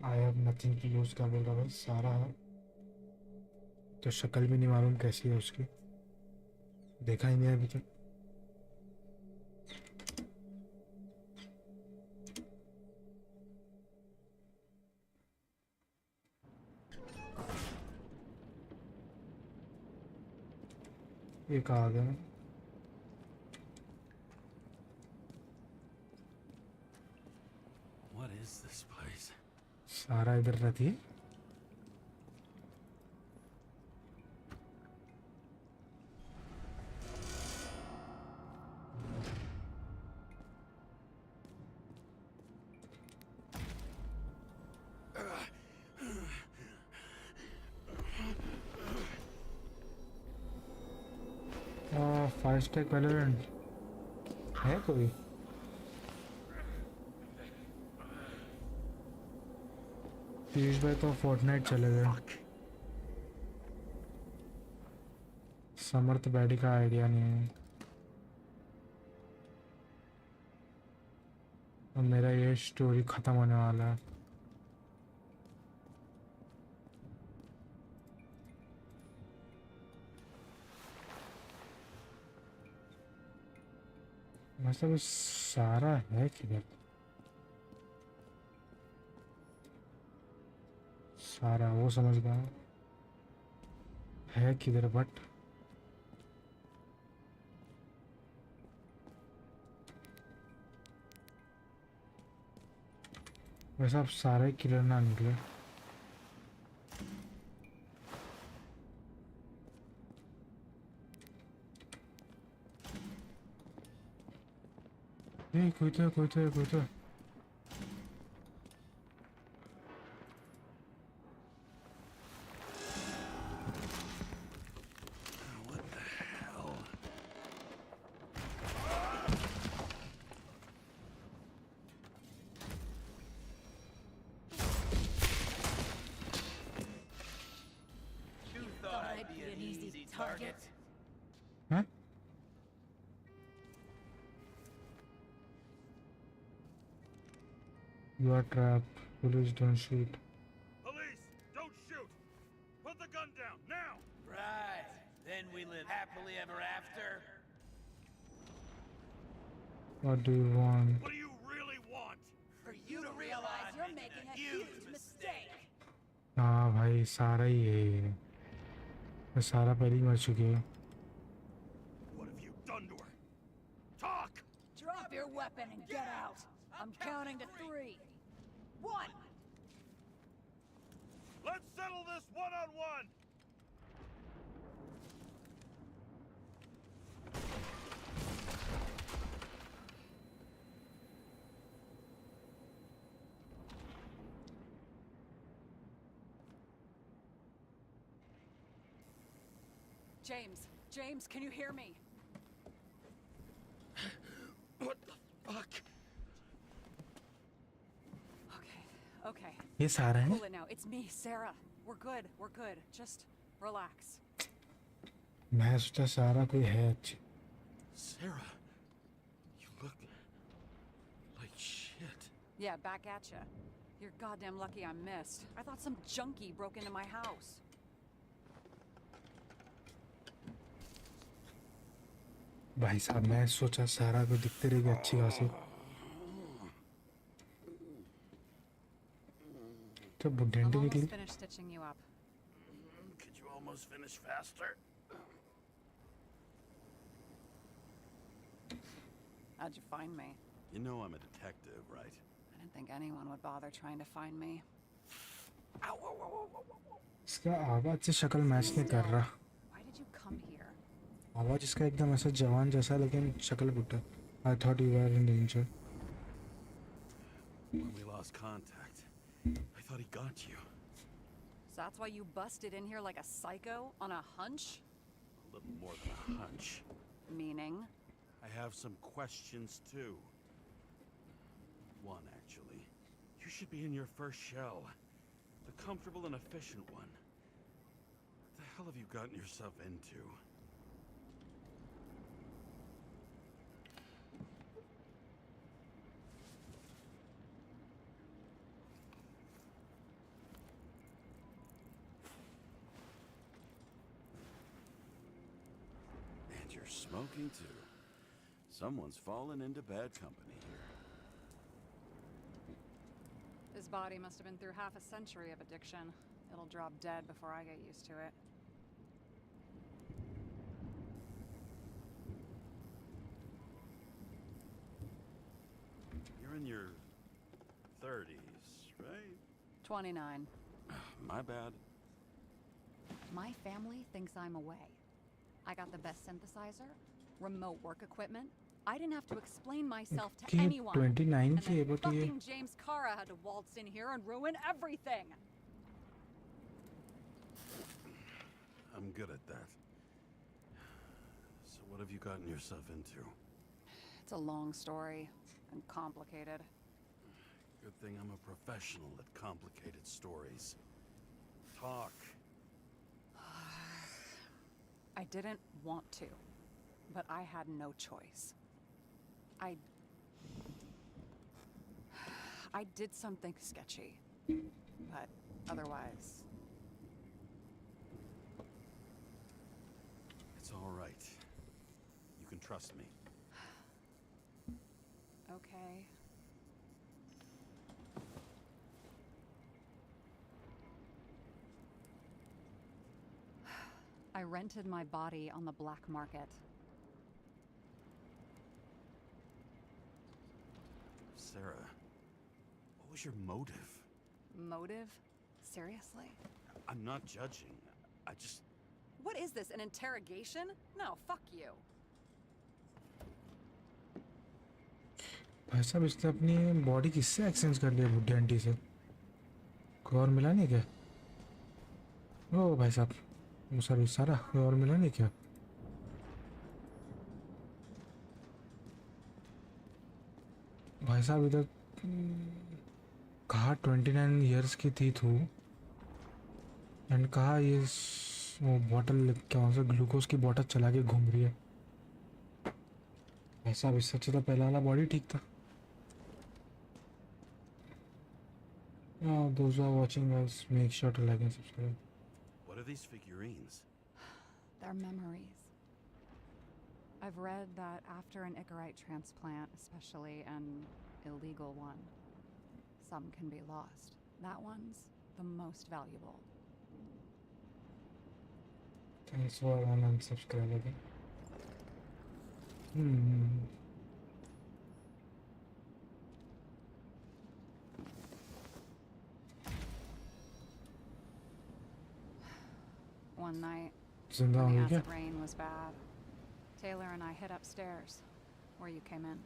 I have nothing to lose का बोल रहा भाई, सारा है तो शक्ल भी नहीं मालूम कैसी है उसकी, देखा ही नहीं है अभी तक। ये कहाँ आ गया? What is this place? सारा इधर रहती है। फाइव स्टैक वैलोरेंट है कोई? पीयूष भाई तो फोर्टनाइट चले गए। समर्थ बैडी का आइडिया नहीं है और मेरा ये स्टोरी ख़त्म होने वाला है। मतलब सारा है किधर? सारा वो समझ गया है किधर, बट वैसे अब सारे किलर ना निकले। नहीं, कोई तो What the hell? You thought I'd be an easy target? huh? You are trapped. Police don't shoot. Police, don't shoot! Put the gun down, now! Right. Then we live happily ever after. What do you want? What do you really want? For you to realize you're making a huge mistake. हाँ भाई, सारा ही है ये। मैं सारा पहले ही मर चुकी है। What have you done to her? Talk! Drop your weapon and get out. I'm counting to 3. 1. Let's settle this one-on-one! James, can you hear me? What the fuck? Okay. ये सारा है? Cool it now. It's me, Sarah. We're good. Just relax. मैं सोचा सारा कोई है अच्छी. Sarah, you look like shit. Yeah, back at ya. You're goddamn lucky I missed. I thought some junkie broke into my house. भाई साहब मैं सोचा सारा को दिखते रहेगी अच्छी खासी. तो बुढ़िया I'm निकली. almost finished stitching you up. Could you almost finish faster? How'd you find me? You know I'm a detective, right? I didn't think anyone would bother trying to find me. इसका आवाज से शक्ल match नहीं कर रहा. Why did you come here? आवाज इसका एकदम ऐसा जवान जैसा लेकिन शक्ल बुढ़ा. I thought you were in danger. When we lost contact, I thought he got you. So that's why you busted in here like a psycho on a hunch? A little more than a hunch. Meaning? I have some questions too. One, actually. You should be in your first shell. The comfortable and efficient one. What the hell have you gotten yourself into? And you're smoking too. Someone's fallen into bad company here. His body must have been through half a century of addiction. It'll drop dead before I get used to it. You're in your 30s, right? 29. My bad. My family thinks I'm away. I got the best synthesizer, remote work equipment. I didn't have to explain myself to कि anyone. 29 And की then है but ये fucking James Kara had to waltz in here and ruin everything. I'm good at that. So what have you gotten yourself into? It's a long story and complicated. Good thing I'm a professional at complicated stories. Talk. I didn't want to, but I had no choice. I did something sketchy, but otherwise... It's all right. You can trust me. Okay. I rented my body on the black market. Sarah, what was your motive? Motive? Seriously? I'm not judging. I just... What is this, an interrogation? No, fuck you. भाई साहब इसने अपनी body किससे exchange कर लिया बुढ़ी aunty से. कोई और मिला नहीं क्या? ओ भाई साहब वो सर्विस सारा कोई और मिला नहीं क्या? भाई साहब इधर कहा 29 इयर्स की थी तू एंड कहा ये वो बॉटल क्या सा ग्लूकोज की बॉटल चला के घूम रही है. भाई साहब इससे अच्छा तो पहला वाला बॉडी ठीक था. Those who are watching us, make sure to like and subscribe. What are these figurines? They're memories. I've read that after an Icarite transplant, especially an illegal one, some can be lost. That one's the most valuable. Thanks for unsubscribing. One night, जिंदा when the होंगे क्या? acid rain was bad, Taylor and I hid upstairs, where you came in.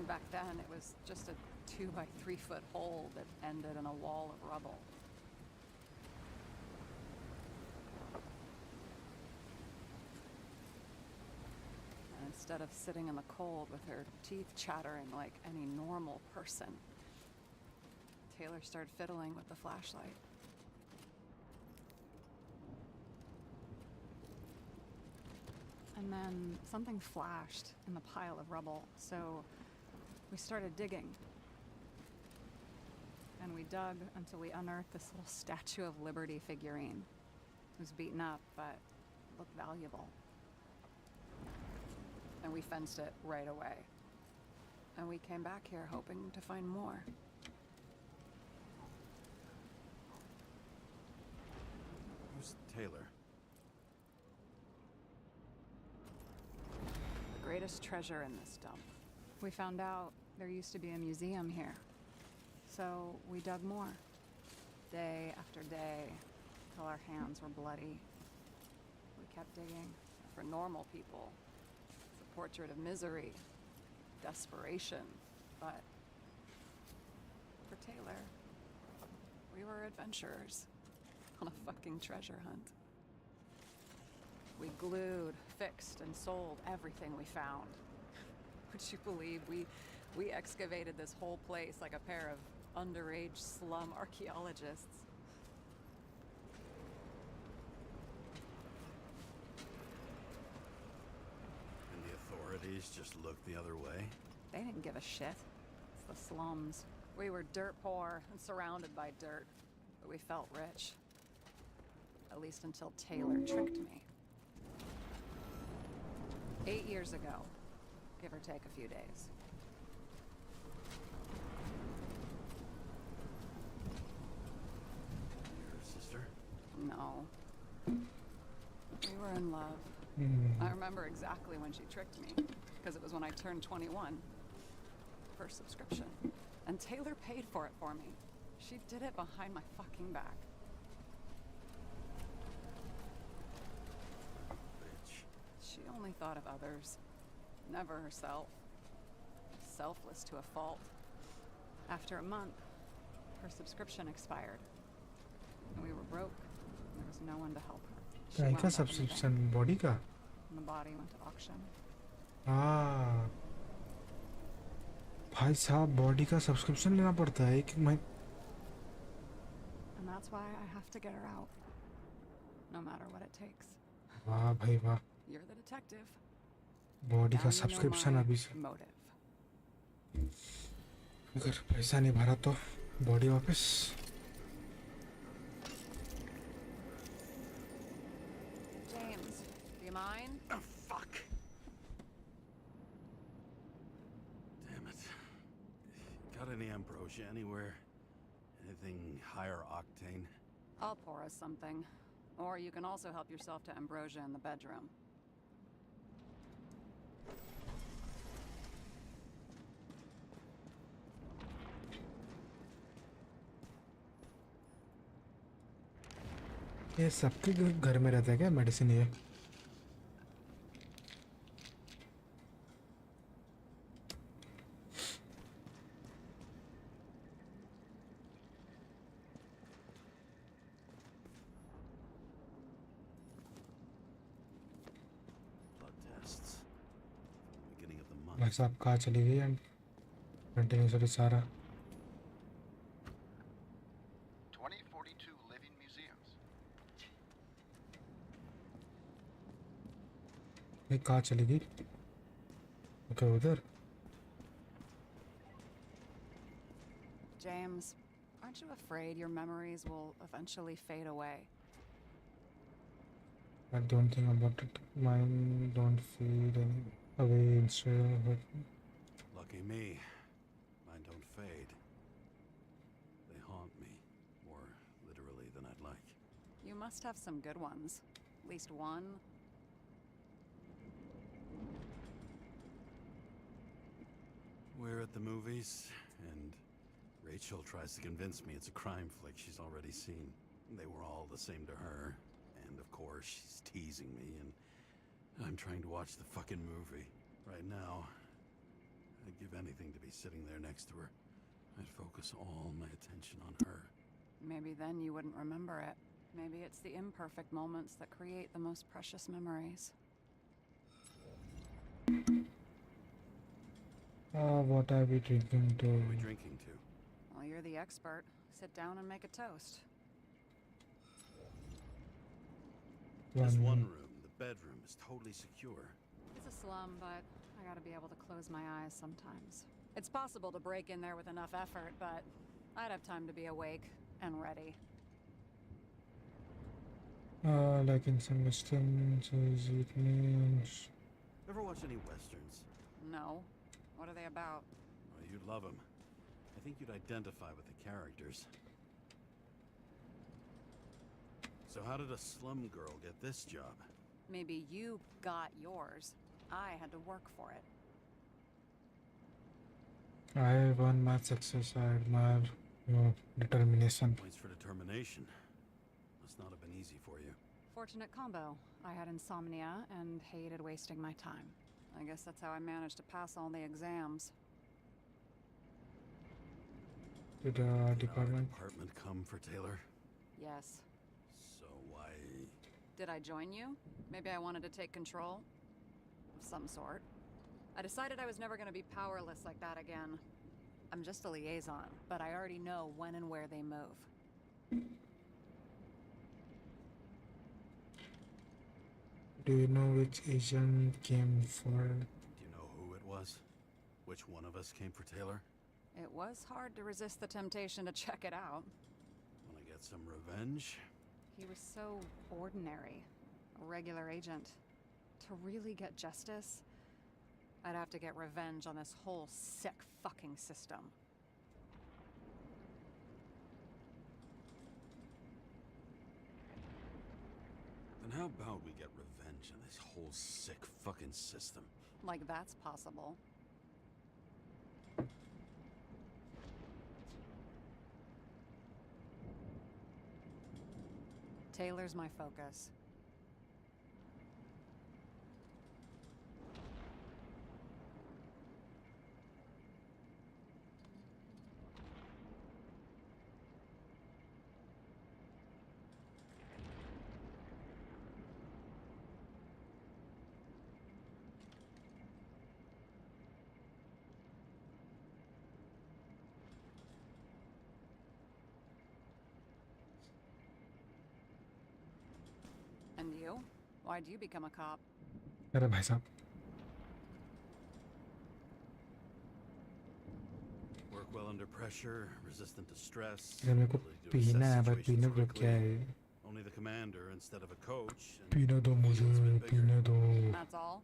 Back then, it was just a 2 by 3 foot hole that ended in a wall of rubble. And instead of sitting in the cold with her teeth chattering like any normal person, Taylor started fiddling with the flashlight. And then something flashed in the pile of rubble, so we started digging. And we dug until we unearthed this little Statue of Liberty figurine. It was beaten up, but looked valuable. And we fenced it right away. And we came back here hoping to find more. Who's Taylor? The greatest treasure in this dump. We found out there used to be a museum here. So we dug more. Day after day, till our hands were bloody. We kept digging. For normal people, it's a portrait of misery, desperation. But for Taylor, we were adventurers on a fucking treasure hunt. We glued, fixed, and sold everything we found. Would you believe we excavated this whole place like a pair of underage slum archaeologists? And the authorities just looked the other way? They didn't give a shit. It's the slums. We were dirt poor and surrounded by dirt, but we felt rich. At least until Taylor tricked me. 8 years ago, give or take a few days. Your sister? No. We were in love. I remember exactly when she tricked me, because it was when I turned 21. First subscription. And Taylor paid for it for me. She did it behind my fucking back. Bitch. She only thought of others, never herself. Selfless to a fault. After a month, her subscription expired. And we were broke. And there was no one to help her. She काय wound का up in the subscription bank, body का and the body went to auction. हाँ भाई साहब body का subscription लेना पड़ता है एक महीने And that's why I have to get her out. No matter what it takes. वाह भाई वाह You're the detective. Body Now का you know सब्सक्रिप्शन my अभी से motive. अगर पैसा नहीं भरा तो बॉडी वापस James, do you mind? Oh, fuck! Damn it. Got any ambrosia anywhere? Anything higher octane? I'll pour us something. Or you can also help yourself to ambrosia in the bedroom. ये सबके घर में रहता है क्या medicine ये Blood tests. Beginning of the month. भाई साहब कहाँ चली गई एंड कंटिन्यूसली सारा 2042 living museums. ये कहाँ चली गई ओके उधर James, aren't you afraid your memories will eventually fade away? I don't think about it mine don't fade any away instead of Lucky me. Mine don't fade. They haunt me, more literally than I'd like. You must have some good ones. At least one. We're at the movies, and Rachel tries to convince me it's a crime flick she's already seen. They were all the same to her. And of course, she's teasing me, and I'm trying to watch the fucking movie. Right now, I'd give anything to be sitting there next to her. I'd focus all my attention on her. Maybe then you wouldn't remember it. Maybe it's the imperfect moments that create the most precious memories. What are we drinking to? What are we drinking to? Well, you're the expert. Sit down and make a toast. This one room, the bedroom, is totally secure. It's a slum, but I gotta be able to close my eyes sometimes. It's possible to break in there with enough effort, but I'd have time to be awake and ready. Like in some westerns, it means... Ever watch any westerns? No. What are they about? Oh, you'd love them. I think you'd identify with the characters. So how did a slum girl get this job? Maybe you got yours. I had to work for it. I won my success. I admire your determination. Points for determination. Must not have been easy for you. Fortunate combo. I had insomnia and hated wasting my time. I guess that's how I managed to pass all the exams. Did Our department? department come for Taylor? Yes. So why... Did I join you? Maybe I wanted to take control? Of some sort. I decided I was never going to be powerless like that again. I'm just a liaison, but I already know when and where they move. Do you know which agent came for? Do you know who it was? Which one of us came for Taylor? It was hard to resist the temptation to check it out. Wanna get some revenge? He was so ordinary. A regular agent. To really get justice, I'd have to get revenge on this whole sick fucking system. Then how about we get revenge on this whole sick fucking system? Like that's possible. Taylor's my focus. And you? Why'd you become a cop? अरे भाई साहब Work well under pressure, resistant to stress. अरे मेरे को ability to पीना है assess but situations पीने को quickly. क्या है Only the commander instead of a coach. and पीने दो मुझे feelings a bit bigger. पीने दो That's all?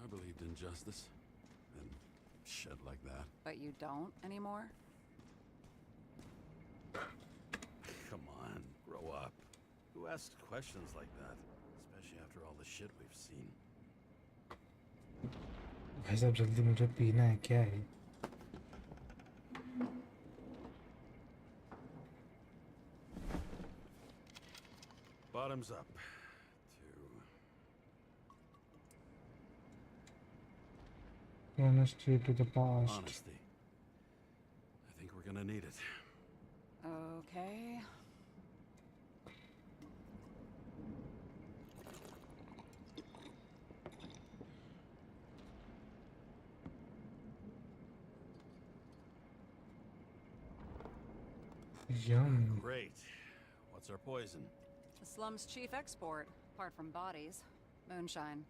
I believed in justice. And shit like that. But you don't anymore? Come on, grow up. Who asks questions like that? Especially after all the shit we've seen. भाई साहब जल्दी मुझे पीना है क्या है Bottoms up. honesty to the To past honesty. I think we're gonna need it. Okay. yum Great. What's our poison? The slum's chief export, apart from bodies. Moonshine.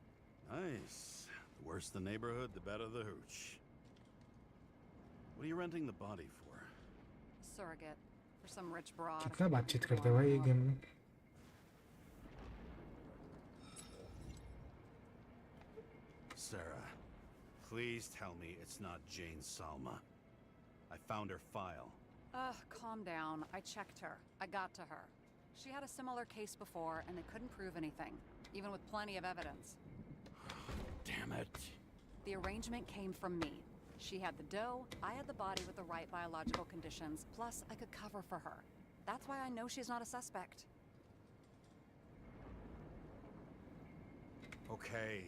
Nice. The worse the neighborhood, the better the hooch. What are you renting the body for? Surrogate. For some rich broad. कितना बातचीत करते हैं भाई ये game में Sarah, please tell me it's not Jane Salma. I found her file. Ugh, calm down. I checked her. I got to her. She had a similar case before, and they couldn't prove anything, even with plenty of evidence. Damn it. The arrangement came from me. She had the dough, I had the body with the right biological conditions, plus I could cover for her. That's why I know she's not a suspect. Okay.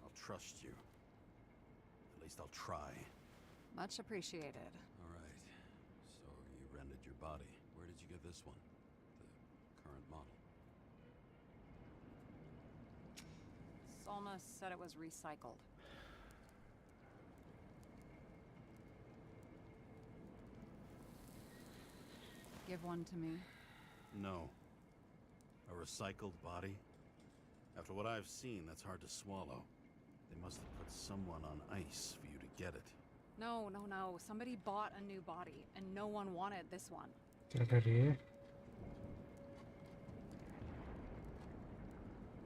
I'll trust you. At least I'll try. Much appreciated. All right. So you rented your body. Where did you get this one? The current model. Solma said it was recycled. Give one to me. No. A recycled body? After what I've seen, that's hard to swallow. They must have put someone on ice for you to get it. No. Somebody bought a new body, and no one wanted this one. क्या कर रही है?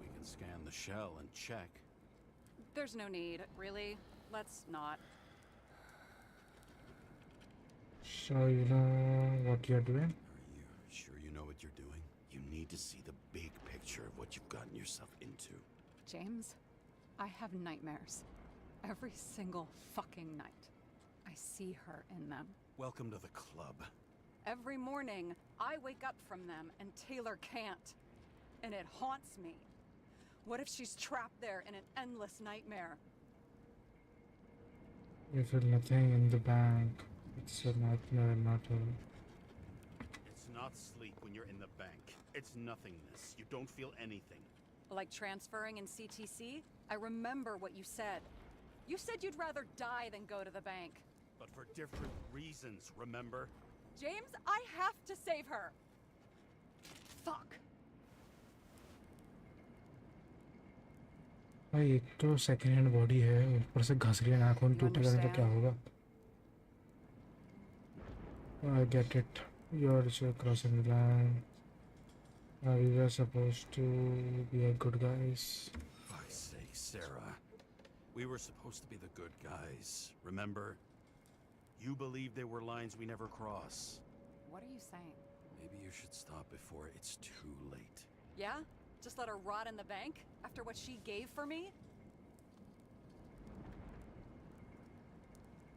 We can scan the shell and check. There's no need, really. Let's not. So you know what you're doing? Are you sure you know what you're doing? You need to see the big picture of what you've gotten yourself into. James, I have nightmares. Every single fucking night. I see her in them. Welcome to the club. Every morning, I wake up from them and Taylor can't. And it haunts me. What if she's trapped there in an endless nightmare? You feel nothing in the bank. It's a nightmare, not a... It's not sleep when you're in the bank. It's nothingness. You don't feel anything. Like transferring in CTC? I remember what you said. You said you'd rather die than go to the bank. But for different reasons, remember? James, I have to save her. Fuck. भाई एक तो second hand body है, ऊपर से घस रही है, नाखून टूटेगा नहीं तो क्या होगा? I get it. You're just crossing the line. We were supposed to be a good guys. For fuck's sake, Sarah. We were supposed to be the good guys, remember? You believe there were lines we never cross. What are you saying? Maybe you should stop before it's too late. Yeah? Just let her rot in the bank? After what she gave for me?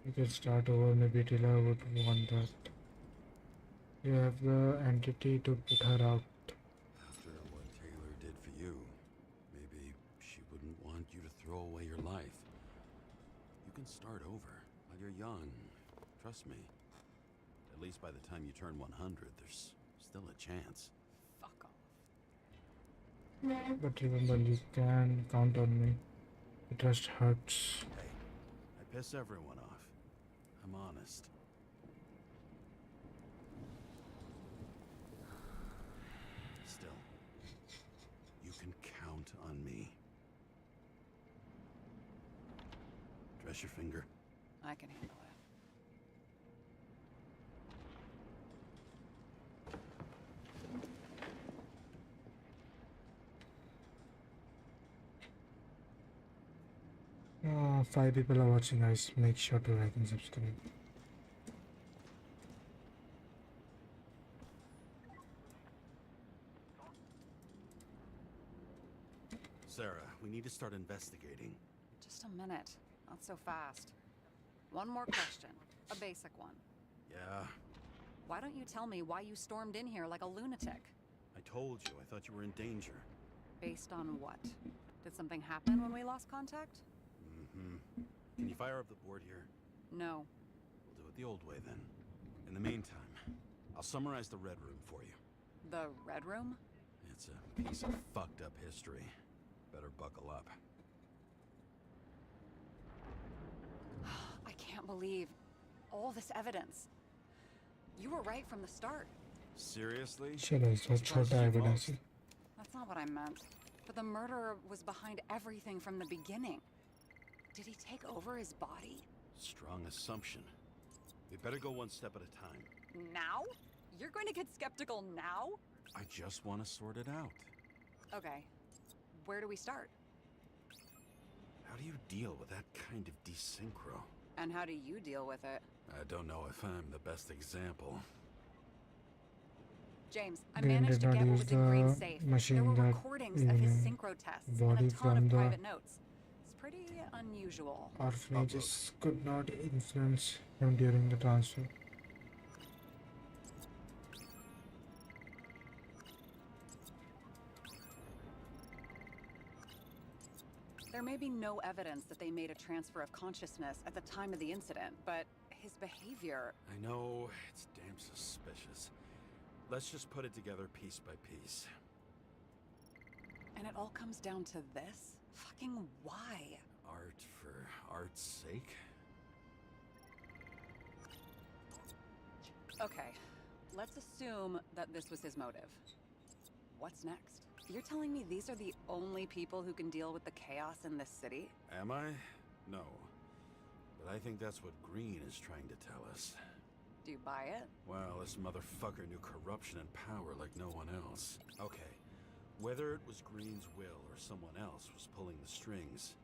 You can start over, maybe Tila would want that. You have the entity to put her out. After what Taylor did for you, maybe she wouldn't want you to throw away your life. You can start over while you're young. Trust me. At least by the time you turn 100, there's still a chance. Fuck off. But remember, you can count on me. The trust hurts. Hey, I piss everyone off. I'm honest. Still, you can count on me. Dress your finger. I can handle it. Five people are watching, guys. Make sure to like and subscribe. Sarah, we need to start investigating. Just a minute. Not so fast. One more question. A basic one. Yeah, Why don't you tell me why you stormed in here like a lunatic? I told you. I thought you were in danger. Based on what? Did something happen when we lost contact? Mm-hmm. Can you fire up the board here? No. We'll do it the old way then. In the meantime, I'll summarize the Red Room for you. The Red Room? It's a piece of fucked up history. Better buckle up. I can't believe all this evidence. You were right from the start. Seriously? चलो इसको छोटा evidence. That's not what I meant. But the murderer was behind everything from the beginning. Did he take over his body? Strong assumption. We better go one step at a time. Now? You're going to get skeptical now? I just want to sort it out. Okay. Where do we start? How do you deal with that kind of desynchro? And how do you deal with it? I don't know if I'm the best example. James, I Green managed did to not get what use was in Green's the safe. machine There were that, recordings of his synchro tests and body a ton from of the private notes. It's pretty unusual. orphanages could not influence him during the transfer. may be no evidence that they made a transfer of consciousness at the time of the incident, but his behavior... I know, it's damn suspicious. Let's just put it together piece by piece. And it all comes down to this? Fucking why? Art for art's sake? Okay, let's assume that this was his motive. What's next? You're telling me these are the only people who can deal with the chaos in this city? Am I? No. But I think that's what Green is trying to tell us. Do you buy it? Well, this motherfucker knew corruption and power like no one else. Okay, whether it was Green's will or someone else was pulling the strings,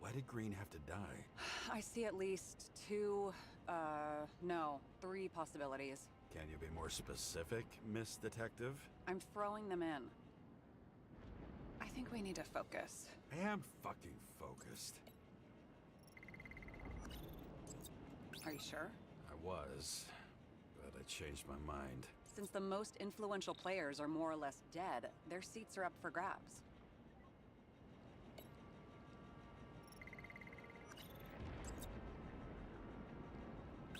why did Green have to die? I see at least three possibilities. Can you be more specific, Miss Detective? I'm throwing them in. I think we need to focus. I am fucking focused. Are you sure? I was, but I changed my mind. Since the most influential players are more or less dead, their seats are up for grabs.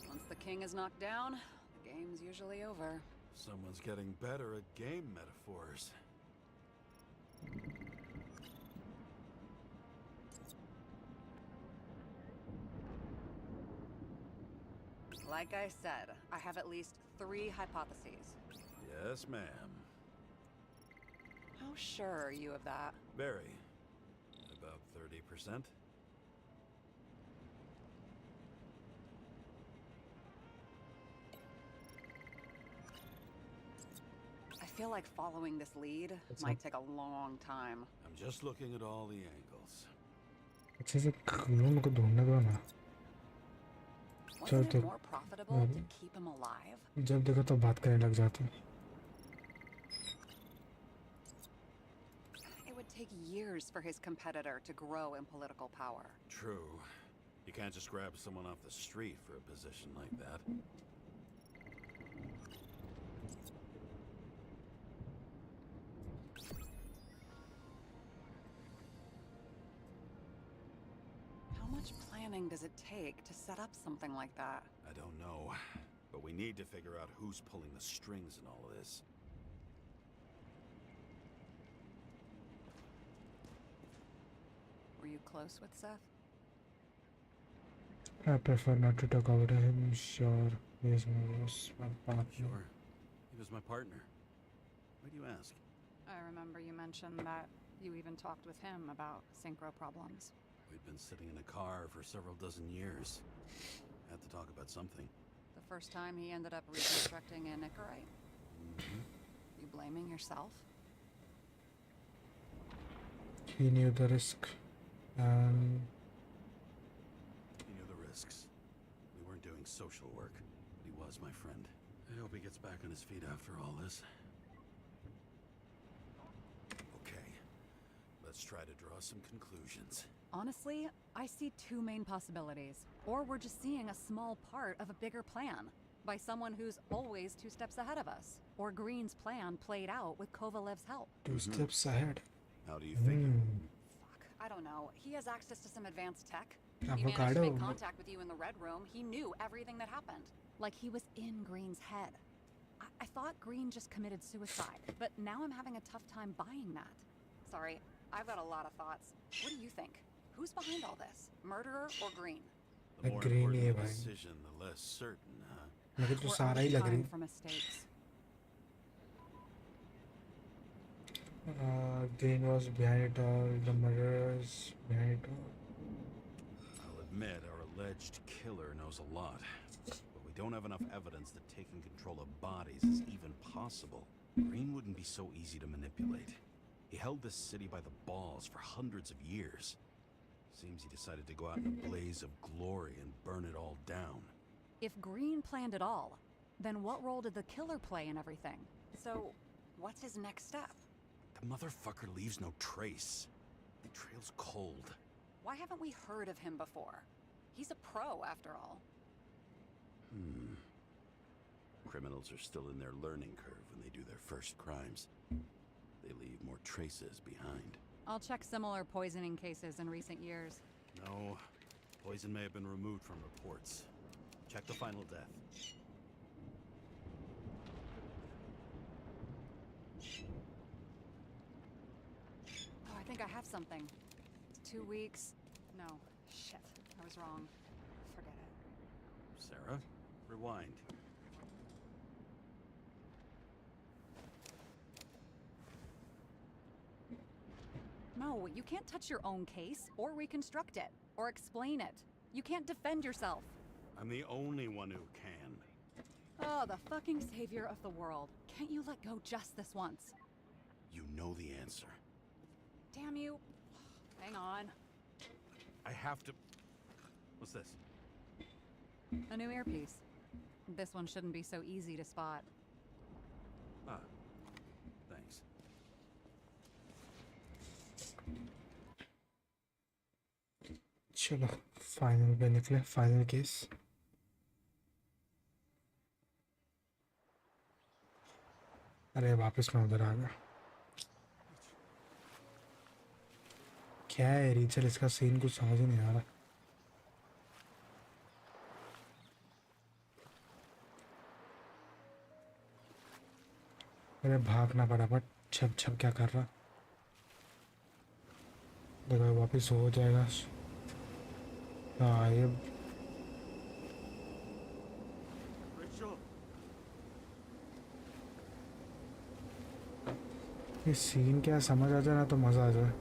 Once the king is knocked down, the game's usually over. Someone's getting better at game metaphors. Like I said, I have at least 3 hypotheses. Yes, ma'am. How sure are you of that? Very. About 30%. I feel like following this lead might take a long time. I'm just looking at all the angles. अच्छे से Creo को ढूंढने दो ना. Wasn't it more profitable to keep him alive? जब देखो तो बात करने लग जाते हैं. It would take years for his competitor to grow in political power. True. You can't just grab someone off the street for a position like that. How much planning does it take to set up something like that? I don't know, but we need to figure out who's pulling the strings in all of this. Were you close with Seth? I prefer not to talk about him. Sure, he is my partner. Sure. He was my partner. Why do you ask? I remember you mentioned that you even talked with him about synchro problems. We'd been sitting in a car for several dozen years. Had to talk about something. The first time he ended up reconstructing an Icarite? You blaming yourself? He knew the risk, and He knew the risks. We weren't doing social work, but he was my friend. I hope he gets back on his feet after all this. Okay, let's try to draw some conclusions. Honestly, I see 2 main possibilities. Or we're just seeing a small part of a bigger plan by someone who's always 2 steps ahead of us. Or Green's plan played out with Kovalev's help. 2 steps ahead. How do you think? Fuck, I don't know. He has access to some advanced tech. He Avocado. managed to make contact with you in the Red Room. He knew everything that happened. Like he was in Green's head. I thought Green just committed suicide, but now I'm having a tough time buying that. Sorry, I've got a lot of thoughts. What do you think? Who's behind all this? Murderer or Green? The more Green important है the भाई. decision, the less certain, huh? मुझे तो We're सारा out he of लग time रही. for mistakes. Green was behind it all. The murderers behind it all. I'll admit our alleged killer knows a lot, but we don't have enough evidence that taking control of bodies is even possible. Green wouldn't be so easy to manipulate. He held this city by the balls for hundreds of years. Seems he decided to go out in a blaze of glory and burn it all down. If Green planned it all, then what role did the killer play in everything? So, what's his next step? The motherfucker leaves no trace. The trail's cold. Why haven't we heard of him before? He's a pro, after all. Criminals are still in their learning curve when they do their first crimes. They leave more traces behind. I'll check similar poisoning cases in recent years. No. Poison may have been removed from reports. Check the final death. Oh, I think I have something. 2 weeks. No. Shit. I was wrong. Forget it. Sarah, rewind. No, you can't touch your own case, or reconstruct it, or explain it. You can't defend yourself. I'm the only one who can. Oh, the fucking savior of the world. Can't you let go just this once? You know the answer. Damn you. Hang on. I have to... What's this? A new earpiece. This one shouldn't be so easy to spot. Ah, thanks. चलो final पे निकले, final case. अरे वापस मैं उधर आ गया। क्या है रीचल, इसका सीन कुछ समझ ही नहीं आ रहा। अरे भागना फटाफट, छप छप क्या कर रहा। देखो वापस हो जाएगा। हाँ ये Rachel! ये सीन क्या समझ आ जाए ना तो मज़ा आ जाए।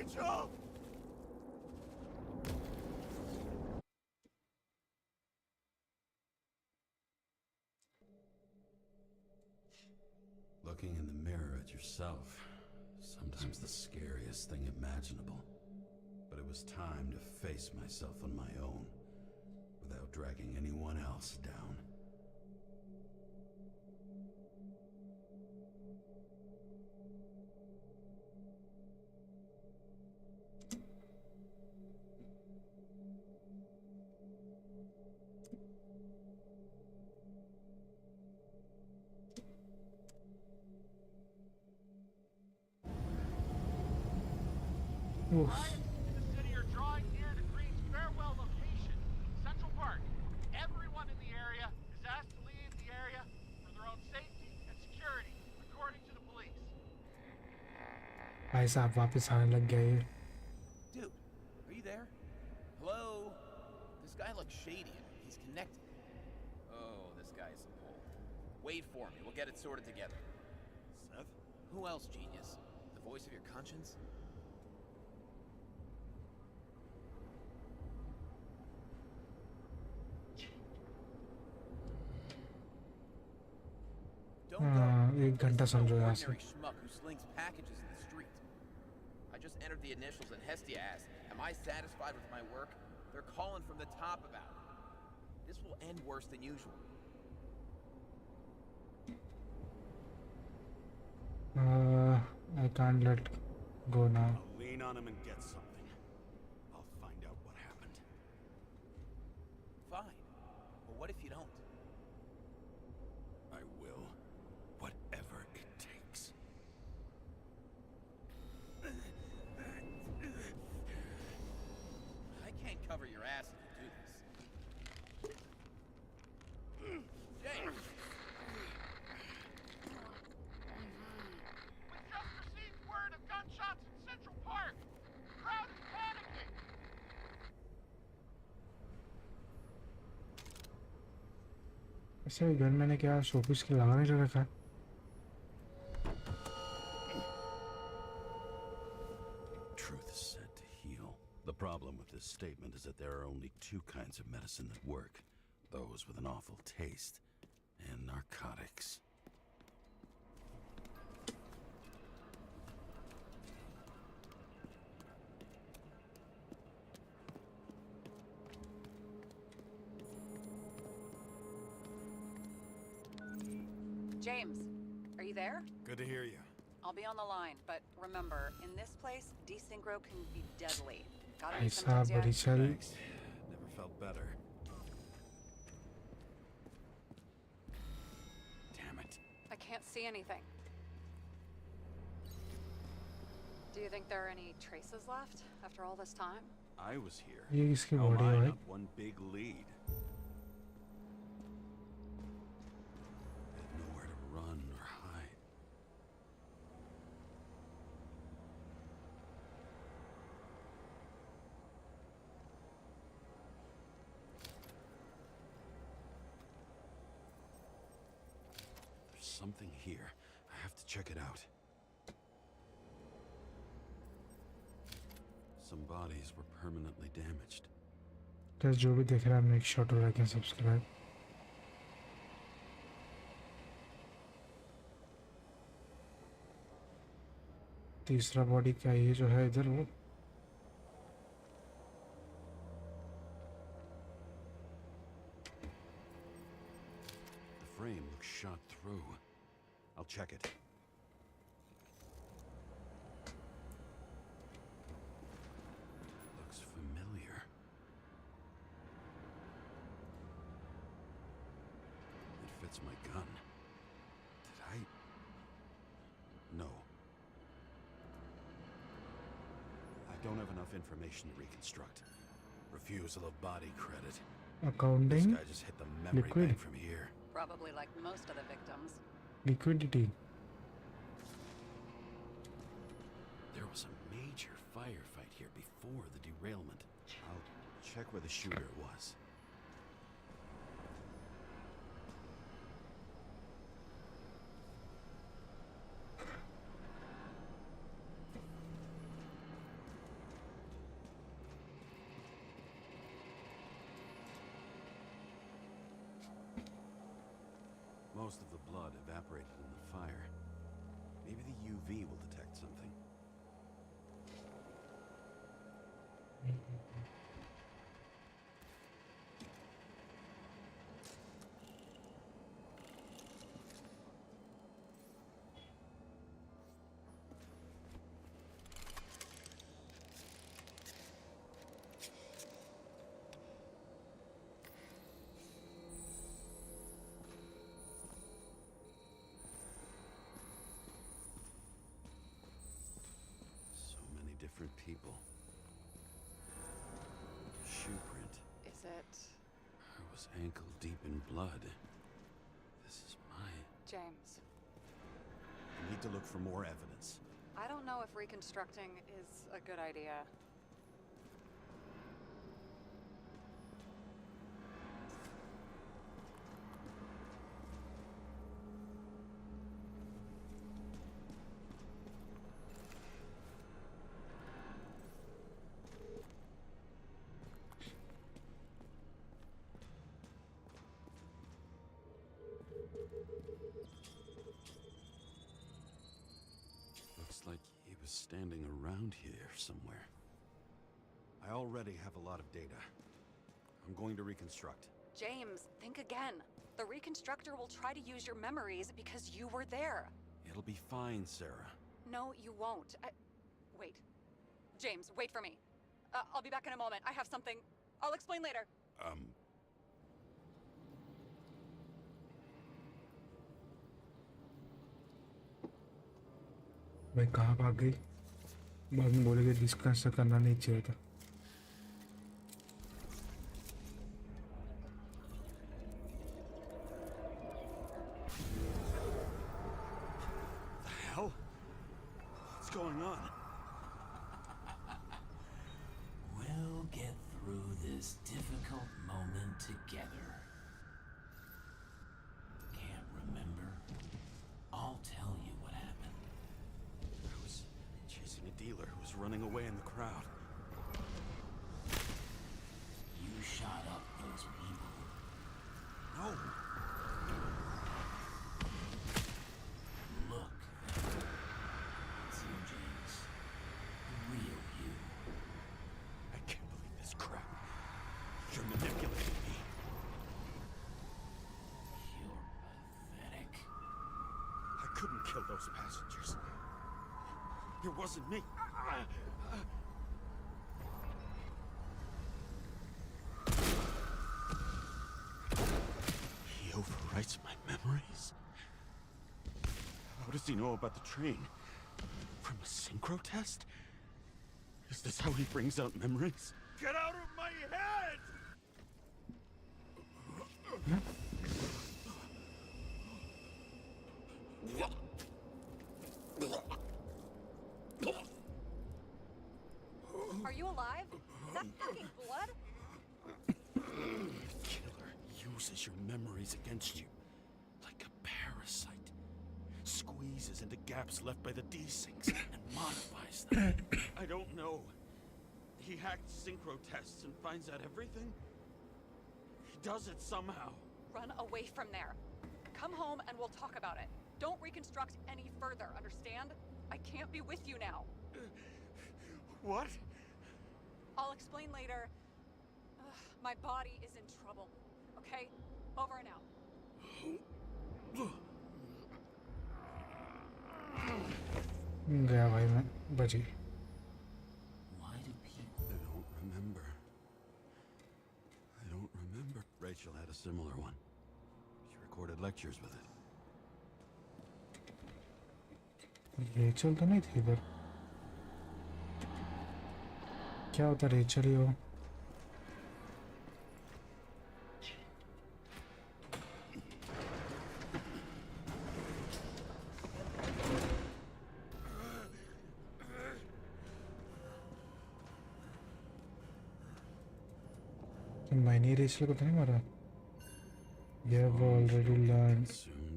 Rachel! Looking in the mirror at yourself, sometimes the scariest thing imaginable. But it was time to face myself on my own, without dragging anyone else down. उफ, The city are drawing near to Green's farewell location, Central Park. Everyone in the area is asked to leave the area for their own safety and security, according to the police. भाई साहब वापस आने लग गया ये। Dude, are you there? Hello? This guy looks shady and he's connected. Oh, this guy's a pole. Wait for me, we'll get it sorted together. Seth? Who else, genius? The voice of your conscience? Don't go. हाँ, एक This घंटा is no समझो यहाँ से। ordinary schmuck who slings packages in the street. I just entered the initials and Hestia asked, am I satisfied with my work? They're calling from the top about it. This will end worse than usual. I can't let go now. I'll lean on him and get something. I'll find out what happened. Fine. But what if you don't? I will. Whatever it takes. I can't cover your ass if you do this. James! We just received word of gunshots in Central Park. The crowd is panicking. ऐसे घर मैंने क्या showpiece के लगाने से रखा है। Truth is said to heal. The problem with this statement is that there are only two kinds of medicine that work. Those with an awful taste and narcotics. James, are you there? Good to hear you. I'll be on the line, but remember, in this place, desynchro can be deadly. Got any भाई symptoms साहब yet? बड़ी चल Thanks. Never felt better. Damn it. I can't see anything. Do you think there are any traces left after all this time? I was here. ये किसकी How am body है I भाई? not one big lead? I had nowhere to run or hide. There's something here. I have to check it out. Some bodies were permanently damaged. तो जो भी देख रहा है make sure to like and subscribe. तीसरा body क्या ये जो है इधर वो The frame looks shot through. I'll check it. Looks familiar. It fits my gun. Did I? No. I don't have enough information to reconstruct. Refusal of body credit. This accounting guy just hit the memory Liquid. bank from here. Probably like most of the victims. Liquidity. There was a major firefight here before the derailment. I'll check where the shooter was. Most of the blood evaporated in the fire. Maybe the UV will detect something. So many different people. Shoe print. Is it I was ankle deep in blood. This is my... James? I need to look for more evidence. I don't know if reconstructing is a good idea. Looks like he was standing around here somewhere. I already have a lot of data. I'm going to reconstruct. James, think again. The reconstructor will try to use your memories because you were there. It'll be fine, Sarah. No, you won't. Wait. James, wait for me. I'll be back in a moment. I have something. I'll explain later. भाई कहाँ भाग गई? बाद में बोलेगे discuss करना नहीं चाहिए था. The hell? What's going on? We'll get through this difficult moment together. Can't remember? I'll tell you what happened. I was chasing a dealer who was running away in the crowd. You shot up those people. No! Look. It's you, James. The real you. I can't believe this crap. You're manipulating me. You're pathetic. couldn't kill those passengers. It wasn't me. He overwrites my memories? How does he know about the train? From a synchro test? Is this how he brings out memories? Get out of my head! Are you alive? Is that fucking blood? Killer uses your memories against you. Like a parasite. Squeezes into gaps left by the D-Syncs and modifies them. I don't know. He hacked synchro tests and finds out everything? He does it somehow. Run away from there. Come home and we'll talk about it. Don't reconstruct any further, understand? I can't be with you now. What? I'll explain later. My body is in trouble. Okay? Over and out. गया भाई मैं बची. I don't remember. Rachel had a similar one. She recorded lectures with it. Rachel तो नहीं थी इधर. क्या होता रेचल ही हो. मैंने रेचल को तो नहीं मारा. You have already learned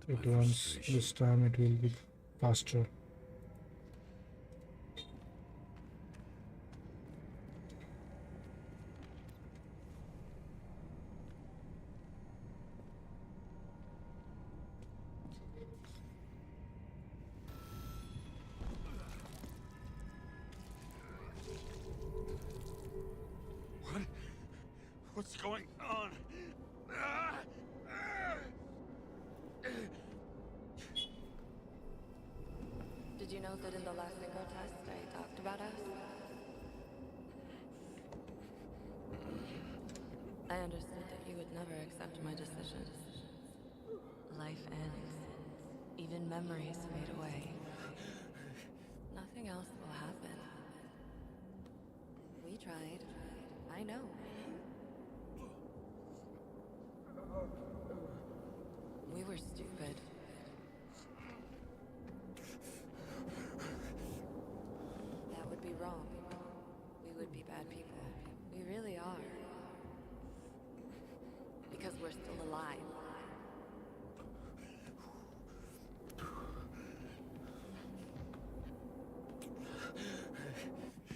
it once. This time it will be faster. What's going on? Did you know that in the last synchro test I talked about us? I understood that you would never accept my decisions. Life ends. Even memories fade away. Nothing else will happen. We tried. I know. We were stupid. That would be wrong. We would be bad people. We really are. Because we're still alive.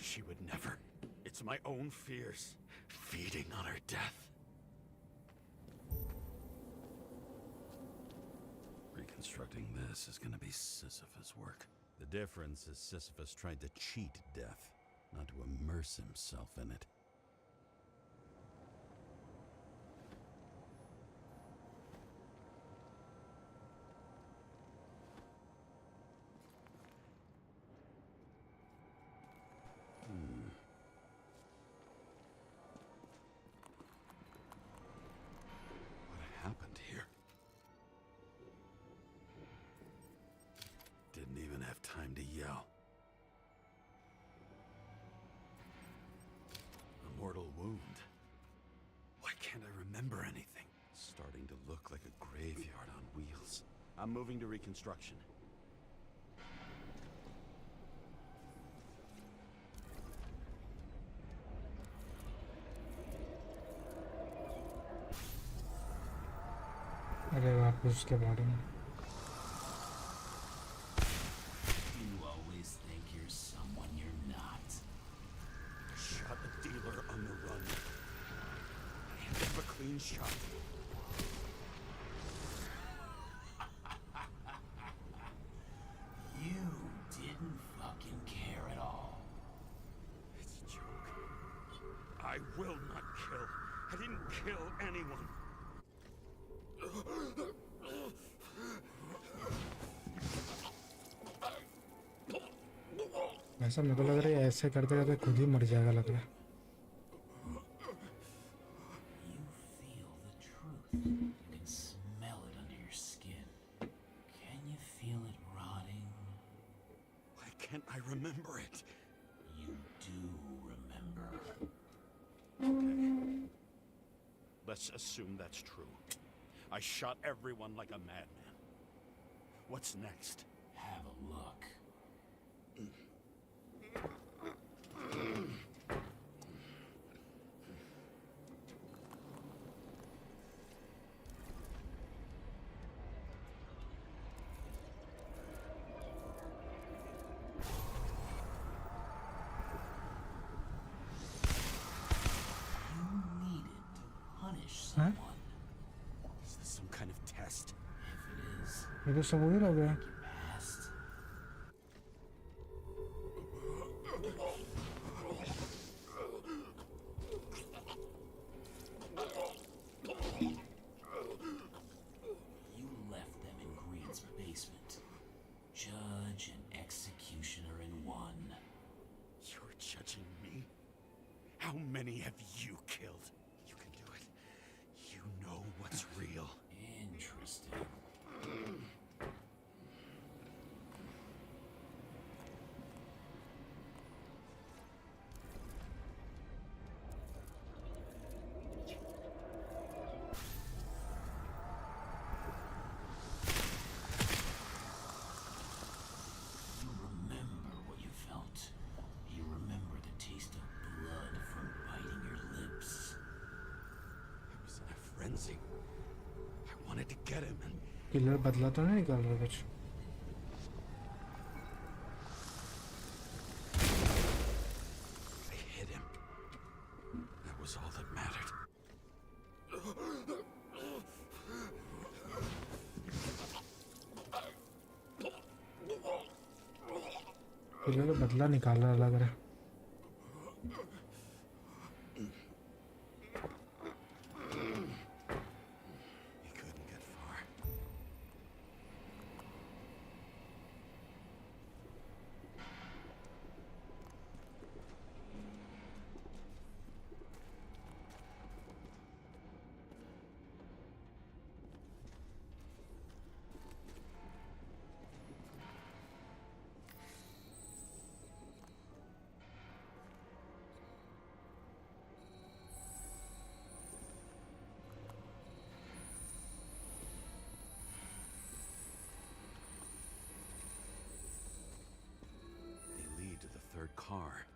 She would never. It's my own fears, feeding on her death. Reconstructing this is gonna be Sisyphus work. The difference is Sisyphus tried to cheat death, not to immerse himself in it. What happened here? Didn't even have time to yell. A mortal wound. Why can't I remember anything? It's starting to look like a graveyard on wheels. I'm moving to reconstruction. अरे वापस उसके बारे में. You always think you're someone you're not. Shot a dealer on the run. I have a clean shot. You didn't fucking care at all. It's a joke. I will not kill. I didn't kill anyone. ऐसा मेरे को लग रहा है ऐसे करते करते खुद ही मर जाएगा लग रहा है। You feel the truth. You can smell it under your skin. Can you feel it rotting? Why can't I remember it? You do remember. Okay. Let's assume that's true. I shot everyone like a madman. What's next? Have a look. Huh? Is this some kind of test? ये तो सब वही हो गया। You left them in Green's basement. Judge and executioner in one. You're judging me? How many have you killed? You can do it. You know what's real. Interesting. You remember what you felt. You remember the taste of blood from biting your lips. I was in a frenzy. I wanted to get him and killer बदला तो नहीं निकाल रहा कुछ। I hit him. That was all that mattered. Killer बदला निकाल रहा लग रहा है। He couldn't get far. They lead to the third car.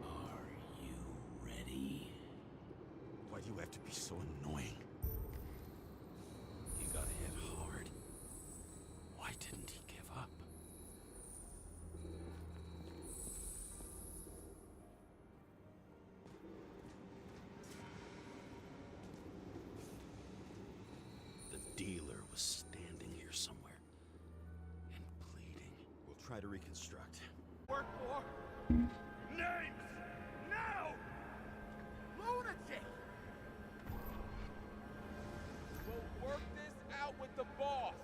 Are you ready? Why do you have to be so annoying? He got hit hard. Why didn't he give up? The dealer was standing here somewhere and bleeding. We'll try to reconstruct. Work for? Names! Now! Lunatic! We'll work this out with the boss.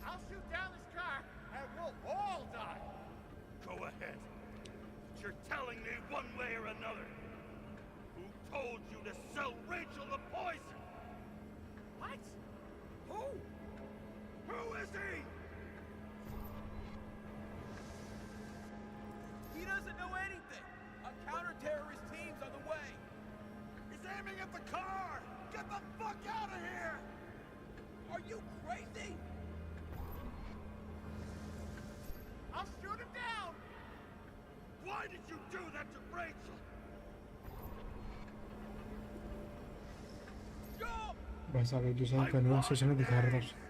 I'll shoot down this car and we'll all die. Go ahead. But you're telling me one way or another. Who told you to sell Rachel the poison? What? Who? Who is he? He doesn't know anything. A counter-terrorist team's on the way. He's aiming at the car! Get the fuck out of here! Are you crazy? I'll shoot him down. Why did you do that to Rachel? Jump! बस आगे दूसरा conversation में दिखा रहा था।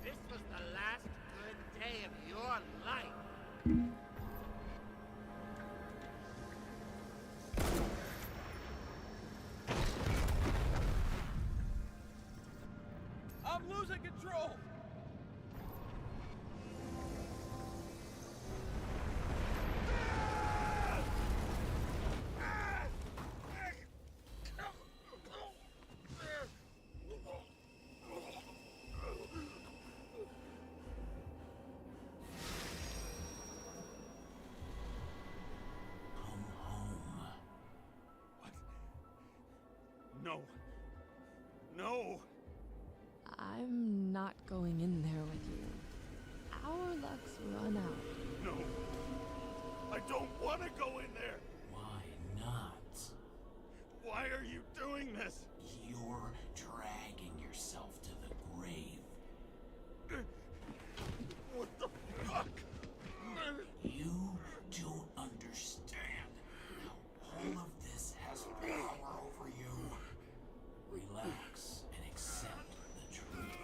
This was the last good day of your I'm losing control! Come home. What? No. No! I'm not going in there with you. Our luck's run out. No! I don't want to go in there! Why not? Why are you doing this? You're dragging yourself to the grave. What the fuck? You don't understand how all of this has power over you. Relax and accept the truth.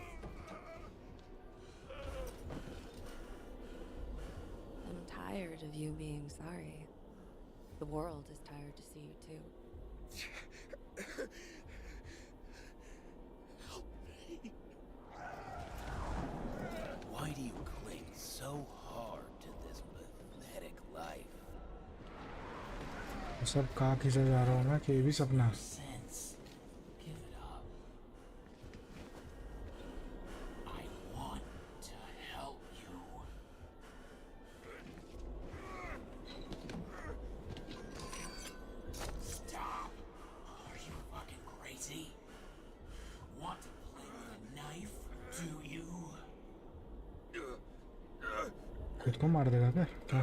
I'm tired of you being sorry. The world is tired to see you too. Help me. Why do you cling so hard to this pathetic life? सब कहाँ खींचा जा रहा हूँ मैं कि ये भी सपना है? Sense. Give it up. I want to help you. Stop. Are you fucking crazy? Want to play with a knife, do you? खुद को मार देगा क्या? क्या?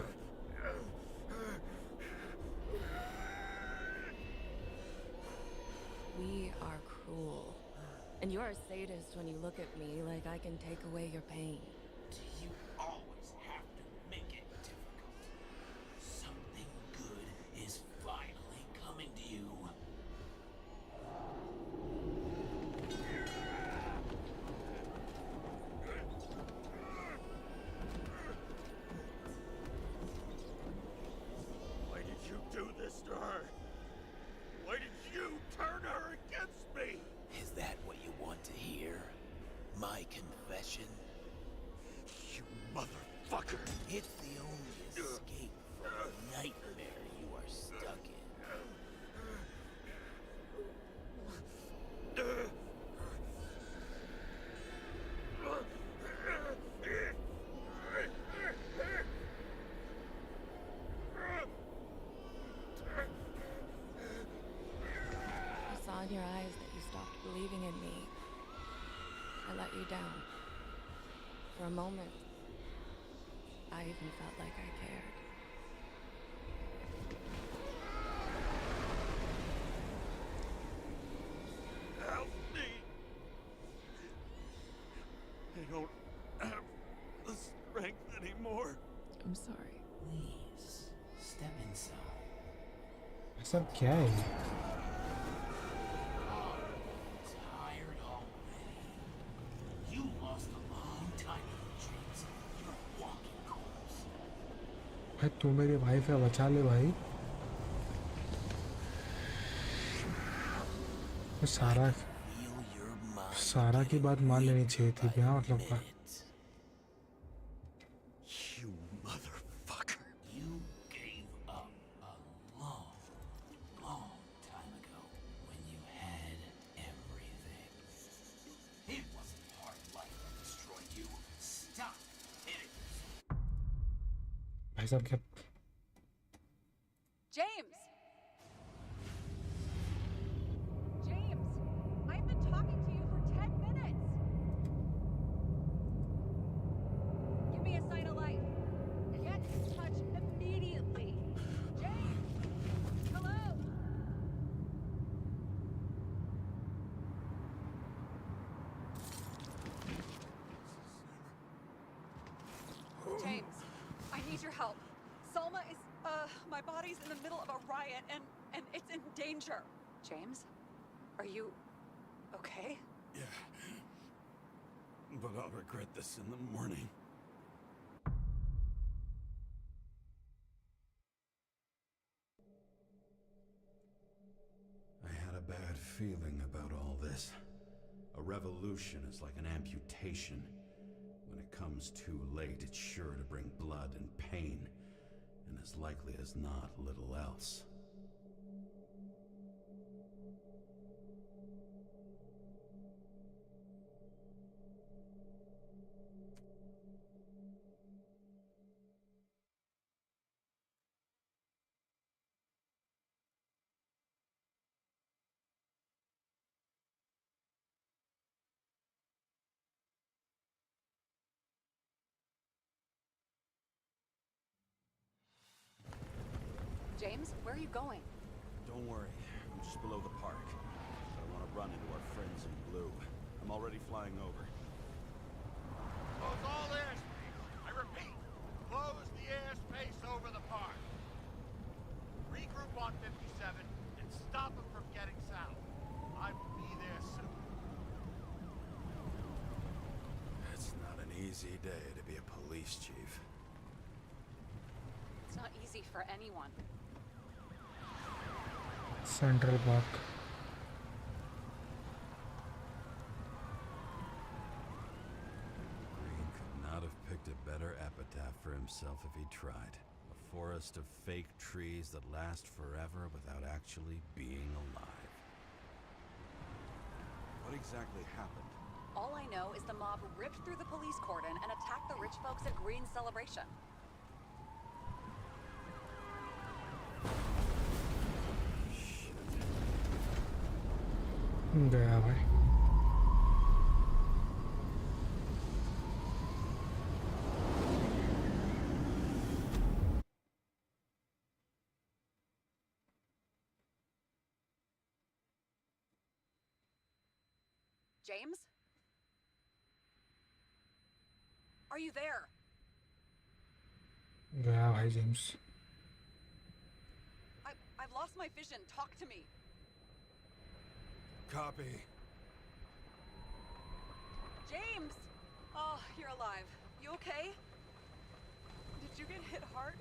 We are cruel. And you're a sadist when you look at me like I can take away your pain. Do you always have to make it difficult? Something good is finally coming to you. Why did you do this to her? Why did you turn her against me? Is that what you want to hear? My confession? You motherfucker! It's the only escape from the nightmare you are stuck in. I saw in your eyes that you stopped believing in me. I let you down. For a moment, I even felt like I cared. Help me! I don't have the strength anymore. I'm sorry. Please, step inside. सब क्या है ये? Tired already. You lost a long time ago, James. You're a walking corpse. भाई तू मेरी wife है, बचा ले भाई. सारा Feel your mind सारा की बात मान लेनी चाहिए थी. क्या मतलब का? minute. You motherfucker! You gave up a long, long time ago when you had everything. It wasn't hard life that destroyed you. Stop hitting yourself. भाई साहब क्या? James! James! I've been talking to you for 10 minutes! Give me a sign of life. Get in touch immediately. James! Hello? James, I need your help. Salma is, my body's in the middle of a riot and it's in danger. James? Are you okay? Yeah. But I'll regret this in the morning. I had a bad feeling about all this. A revolution is like an amputation. When it comes too late, it's sure to bring blood and pain, and as likely as not, little else. James, where are you going? Don't worry, I'm just below the park. I want to run into our friends in blue. I'm already flying over. Close all airspace. I repeat, close the airspace over the park. Regroup on 57 and stop them from getting south. I will be there soon. It's not an easy day to be a police chief. It's not easy for anyone. Central Park. Green could not have picked a better epitaph for himself if he tried. A forest of fake trees that last forever without actually being alive. What exactly happened? All I know is the mob ripped through the police cordon and attacked the rich folks at Green's celebration. गया भाई. James? Are you there? गया भाई James. I've lost my vision. Talk to me. Copy. James! Oh, you're alive. You okay? Did you get hit hard?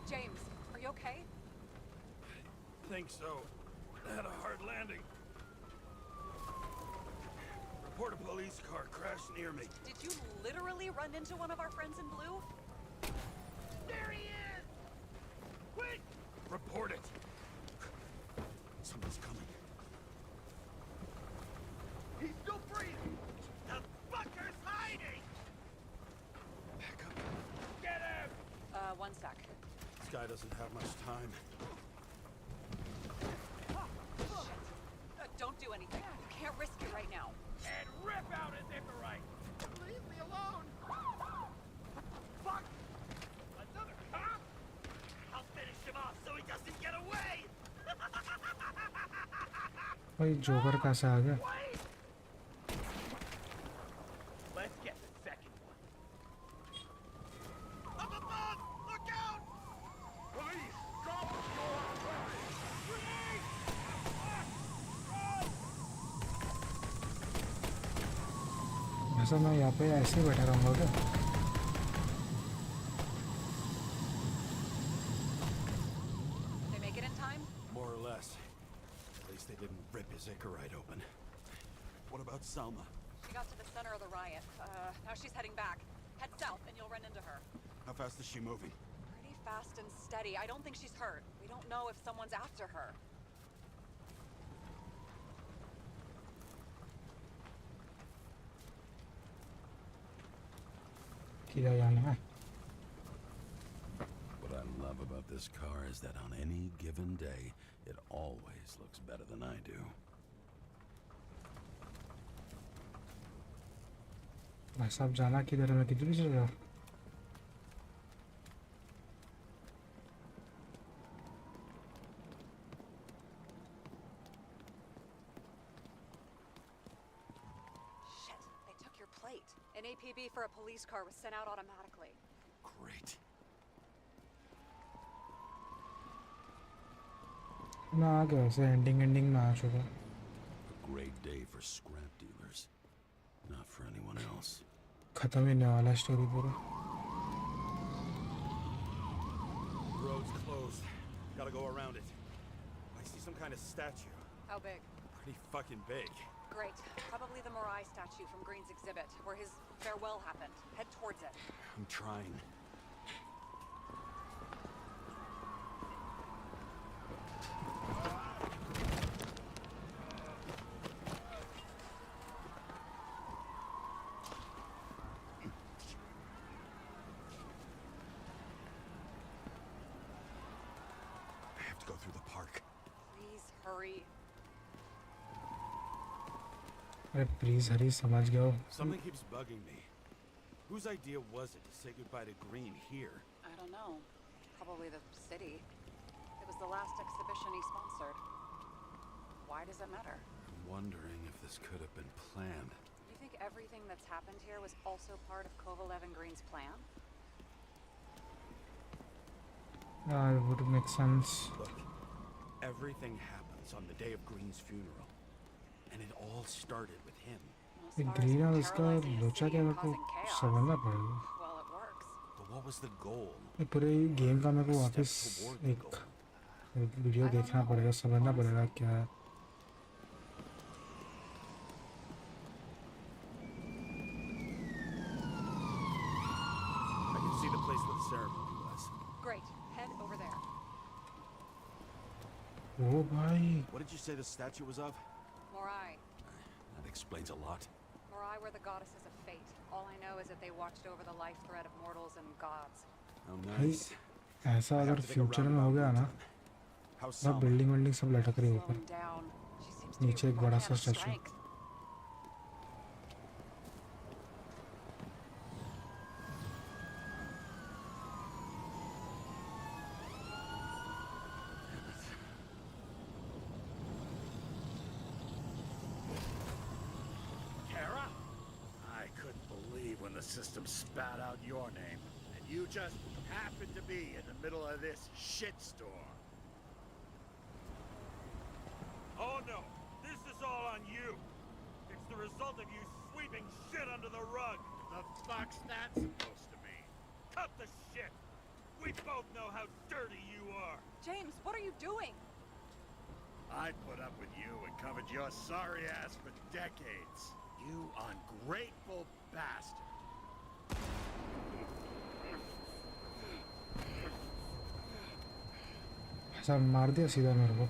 James, are you okay? I think so. I had a hard landing. Report a police car crashed near me. Did you literally run into one of our friends in blue? There he is! Quick! Report it. Someone's coming. He's still breathing! The fucker's hiding! Back up. Get him! One sec. This guy doesn't have much time. Don't do anything. You can't risk it right now. And rip out his Icarite! Leave me alone! Fuck! Another cop? I'll finish him off so he doesn't get away! भाई joker कहाँ से आ गया? Let's get the second one. Up above! Look out! Police! Drop your weapons! Grenade! ऐसा मैं यहाँ पे ऐसे ही बैठा रहूँगा क्या? They make it in time? More or less. At least they didn't rip his Icarite open. What about Salma? She got to the center of the riot. Now she's heading back. Head south and you'll run into her. How fast is she moving? Pretty fast and steady. I don't think she's hurt. We don't know if someone's after her. किधर जाना है? What I love about this car is that on any given day, it always looks better than I do. भाई साहब जाना किधर है? मैं किधर से जा? Shit, they took your plate. An APB for a police car was sent out automatically. Great. ना आ गया ऐसे एंडिंग में आ चुका. A great day for scrap dealers. Not for anyone else. खत्म ही नहीं वाला स्टोरी पूरा. The road's closed. Gotta go around it. I see some kind of statue. How big? pretty fucking big. Great. Probably the Morai statue from Green's exhibit, where his farewell happened. Head towards it. I'm trying. I have to go through the park. Please hurry. अरे please हरी समझ गया हो. Something keeps bugging me. Whose idea was it to say goodbye to Green here? I don't know. Probably the city. It was the last exhibition he sponsored. Why does it matter? I'm wondering if this could have been planned. You think everything that's happened here was also part of Kovalev and Green's plan? It would make sense. Look, everything happens on the day of Green's funeral. And it all started with him. ये green और इसका लोचा क्या मेरे को समझना पड़ेगा. Well, it works. But what was the goal? ये पूरे गेम का मेरे को वापस एक वीडियो देखना पड़ेगा, समझना पड़ेगा क्या है. I can see the place where the ceremony was. Great. Head over there. ओ भाई. What did you say the statue was of? Morai. That explains a lot. Morai were the goddesses of fate. All I know is that they watched over the life thread of mortals and gods. How भाई nice. ऐसा अगर future में हो गया ना, How सब building विल्डिंग सब लटक रही ऊपर. Slowing down. She seems to be नीचे एक running बड़ा out सा of statue. strength. Kara? I couldn't believe when the system spat out your name, and you just happened to be in the middle of this shitstorm. Oh no, this is all on you. It's the result of you sweeping shit under the rug. The fuck's that supposed to mean? Cut the shit. We both know how dirty you are. James, what are you doing? I put up with you and covered your sorry ass for decades. You ungrateful bastard. ऐसा मार दिया सीधा मेरे को.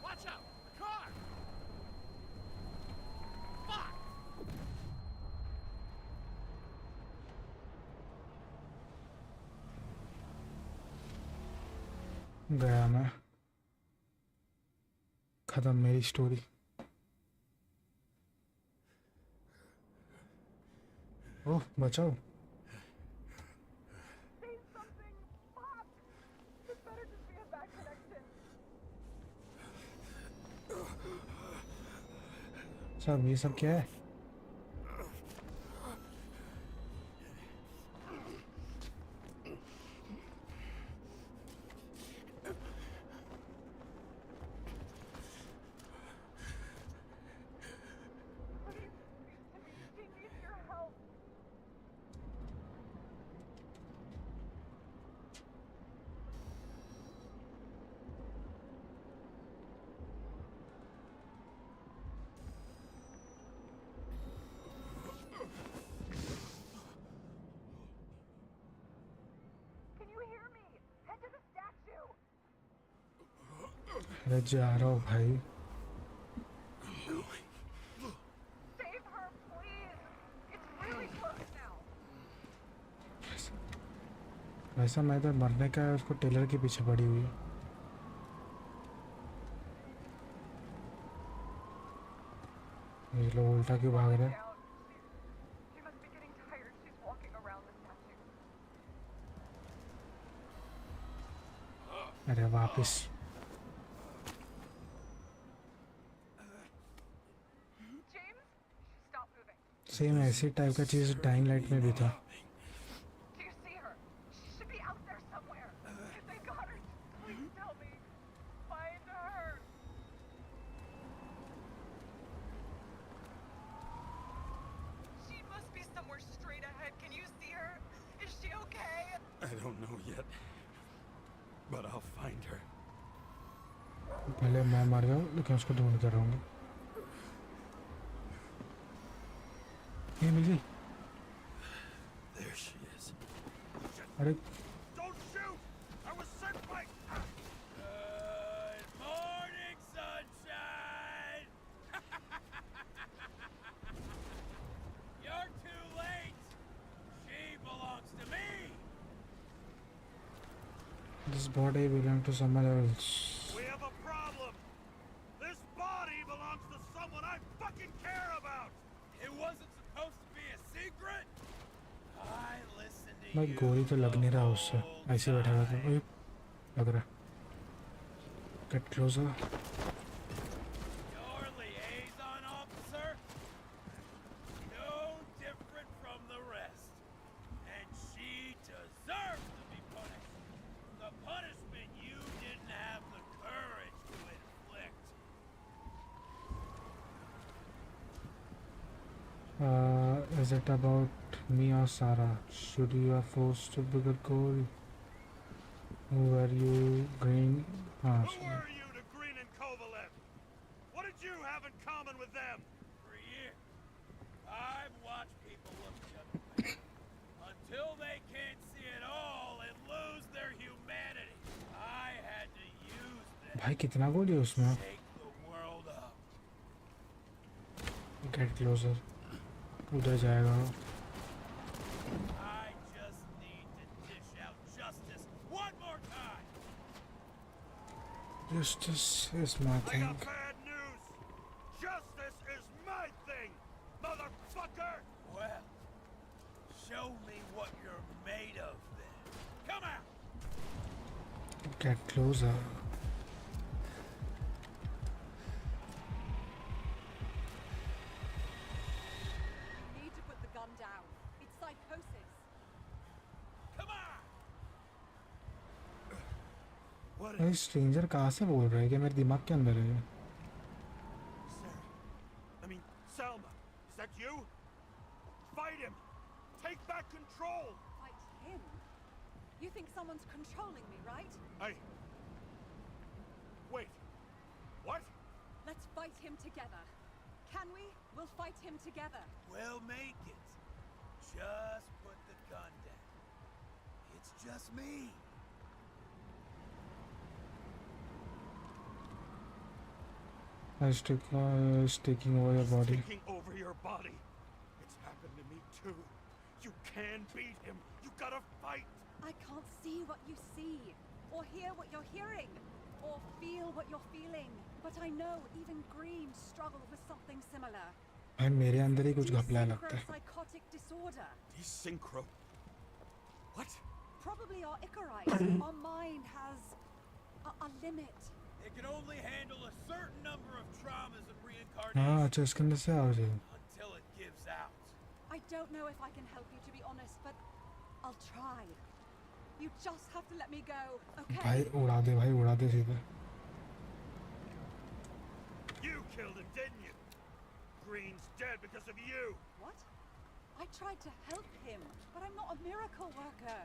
Watch out! Car! Fuck! गया मैं. खत्म मेरी स्टोरी. ओह बचाओ. सब ये सब क्या है? अरे जा रहा हूँ भाई. वैसा मैं तो मरने का है, उसको टेलर के पीछे पड़ी हुई है. ये लोग उल्टा क्यों भाग रहे हैं? अरे वापिस. सेम ऐसी टाइप का चीज़ डाइंग लाइट में भी था. but I'll find her. पहले मैं मर जाऊँ लेकिन उसको ढूंढते रहूँगा। ये मिल गई। There she is. अरे Don't shoot! I was sent by. Good morning, sunshine. You're too late. She belongs to me. this body belongs to someone else. We have a problem. This body belongs to someone I fucking care about. It wasn't supposed to be a secret. I listened to भाई you. गोली तो लग नहीं रहा उससे, ऐसे बैठा हुआ था। ओए लग रहा। Get closer. Your liaison officer? No different from the rest. And she deserves to be punished. The punishment you didn't have the courage to inflict. Is it about me or Sarah? Should you have forced a bigger goal? Who were you, Green? Who are you to Green and Kovalev? What did you have in common with them? For years, I've watched people look the other way until they can't see it all and lose their humanity. I had to use them भाई कितना गोली है उसमें? to shake the world up. Get closer. उधर जाएगा। I just need to dish out justice one more time. Justice is my I thing. got bad news. Justice is my thing, motherfucker. Well, show me what you're made of then. Come out. Get closer. You need to put the gun down. It's psychosis. Come on. What भाई stranger कहाँ से बोल रहा है कि मेरे दिमाग के अंदर है? Sarah? I mean, Salma. Is that you? Fight him. Take back control. Fight him? You think someone's controlling me, right? Wait. What? Let's fight him together. Can we? We'll fight him together. We'll make it. Just put the gun down. It's just me. It's taking over your body. Taking over your body. It's happened to me too. You can beat him. You gotta fight. I can't see what you see, or hear what you're hearing, or feel what you're feeling. But I know even Green struggled with something similar. भाई मेरे अंदर ही कुछ घपला लगता है। Psychotic disorder. Desynchro. What? Probably our Icarite. Our mind has a limit. It can only handle a certain number of traumas and हाँ reincarnations अच्छा इसके अंदर से आ जाए। until it gives out. I don't know if I can help you, to be honest, but I'll try. You just have to let me go, okay? भाई उड़ा दे सीधे। You killed him, didn't you? Green's dead because of you. What? I tried to help him, but I'm not a miracle worker.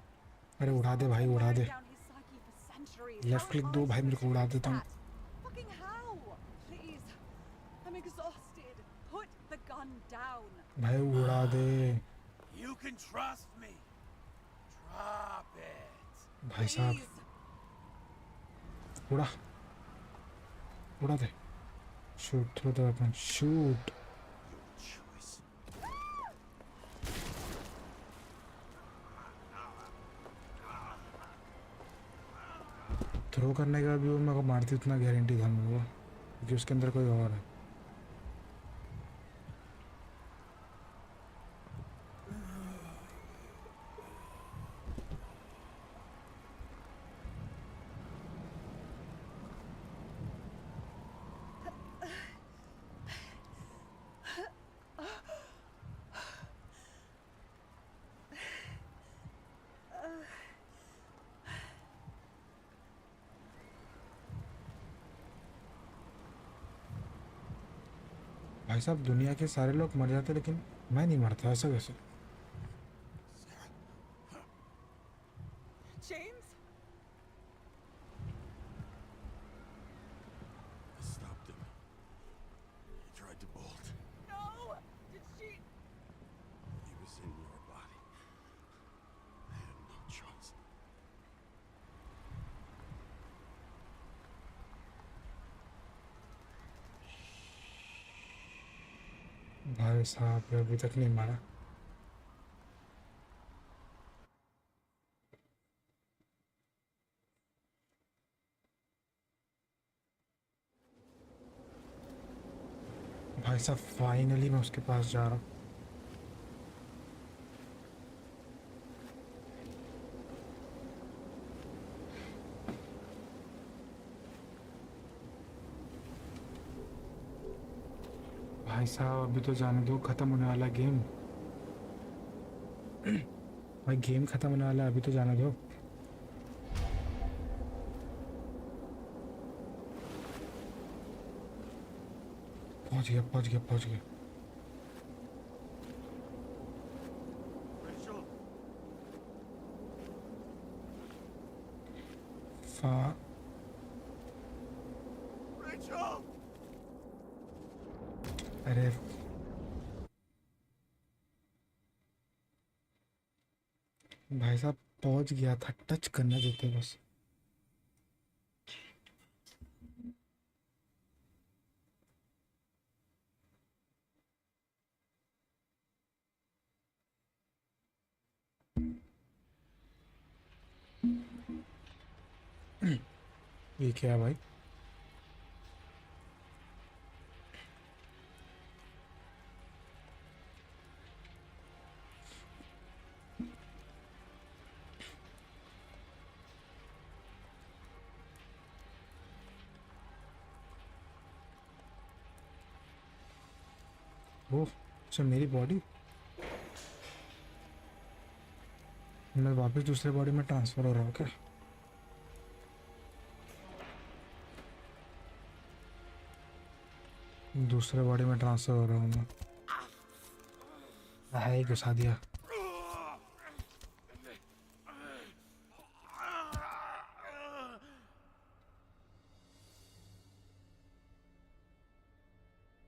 अरे उड़ा दे भाई उड़ा दे। Down his psyche for centuries. Left How click am दो I भाई मेरे को supposed उड़ा to देता हूँ। fix that? Fucking how? Please. I'm exhausted. Put the gun down. भाई उड़ा दे। You can trust me. Drop it. भाई साहब उड़ा दे। Shoot, throw the weapon. Shoot. Your choice. Throw करने का भी वो मेरे को मारती उतना गारंटी था मेरे को, क्योंकि उसके अंदर कोई और है। भाई साहब दुनिया के सारे लोग मर जाते लेकिन मैं नहीं मरता, ऐसा कैसे? James? भाई साहब ये अभी तक नहीं मारा। भाई साहब फाइनली मैं उसके पास जा रहा हूँ। भाई साहब अभी तो जाने दो, ख़त्म होने वाला गेम। भाई गेम ख़त्म होने वाला है, अभी तो जाने दो। पहुंच गया पहुंच गया पहुंच गया। Rachel! फा Rachel! अरे भाई साहब पहुंच गया था, टच करना देते बस। ये क्या है भाई? वो अच्छा मेरी बॉडी, मैं वापस दूसरे बॉडी में ट्रांसफ़र हो रहा हूँ क्या? दूसरे बॉडी में ट्रांसफ़र हो रहा हूँ मैं। ही घुसा दिया।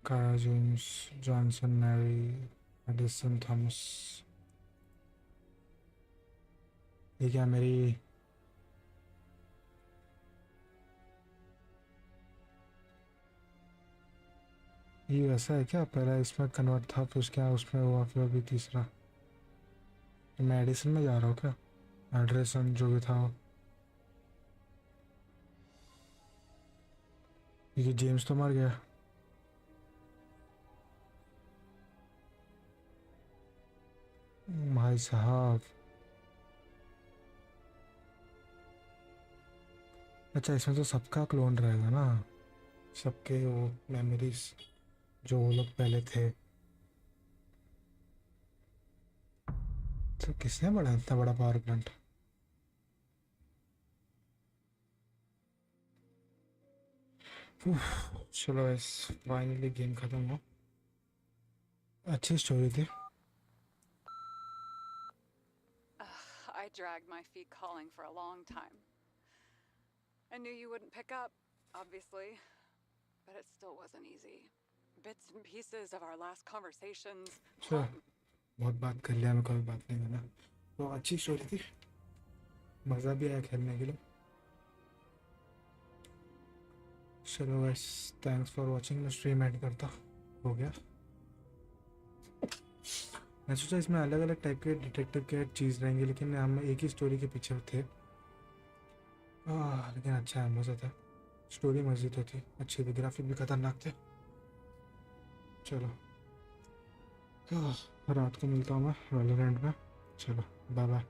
Kara Jones, Johnson, Mary, Edison, Thomas. ये क्या मेरी ये वैसा है क्या? पहला इसमें कन्वर्ट था, फिर उसके बाद उसमें हुआ, फिर अभी तीसरा। तो मैं एडिसन में जा रहा हूँ क्या? एड्रेसन जो भी था वो। ये जेम्स तो मर गया। भाई साहब अच्छा इसमें तो सबका क्लोन रहेगा ना, सबके वो मेमोरीज जो वो लोग पहले थे। तो किसने बना इतना बड़ा पावर प्लांट? चलो इस फाइनली गेम खत्म हो। अच्छी स्टोरी थी। I dragged my feet calling for a long time. I knew you wouldn't pick up, obviously, but it still wasn't easy. Bits and pieces of our last conversations. चलो बहुत बात कर लिया, मैं कोई बात नहीं करना। तो अच्छी स्टोरी थी, मज़ा भी आया खेलने के लिए। चलो गाइस थैंक्स फॉर वाचिंग। मैं स्ट्रीम एंड करता हो गया। मैं सोचा इसमें अलग अलग टाइप के डिटेक्टिव के चीज़ रहेंगे, लेकिन हम एक ही स्टोरी के पीछे थे। लेकिन अच्छा है, मज़ा था। स्टोरी मज़े तो थी, अच्छी थी, ग्राफिक भी खतरनाक थे। चलो रात को मिलता हूँ मैं वैलोरेंट में। चलो बाय बाय।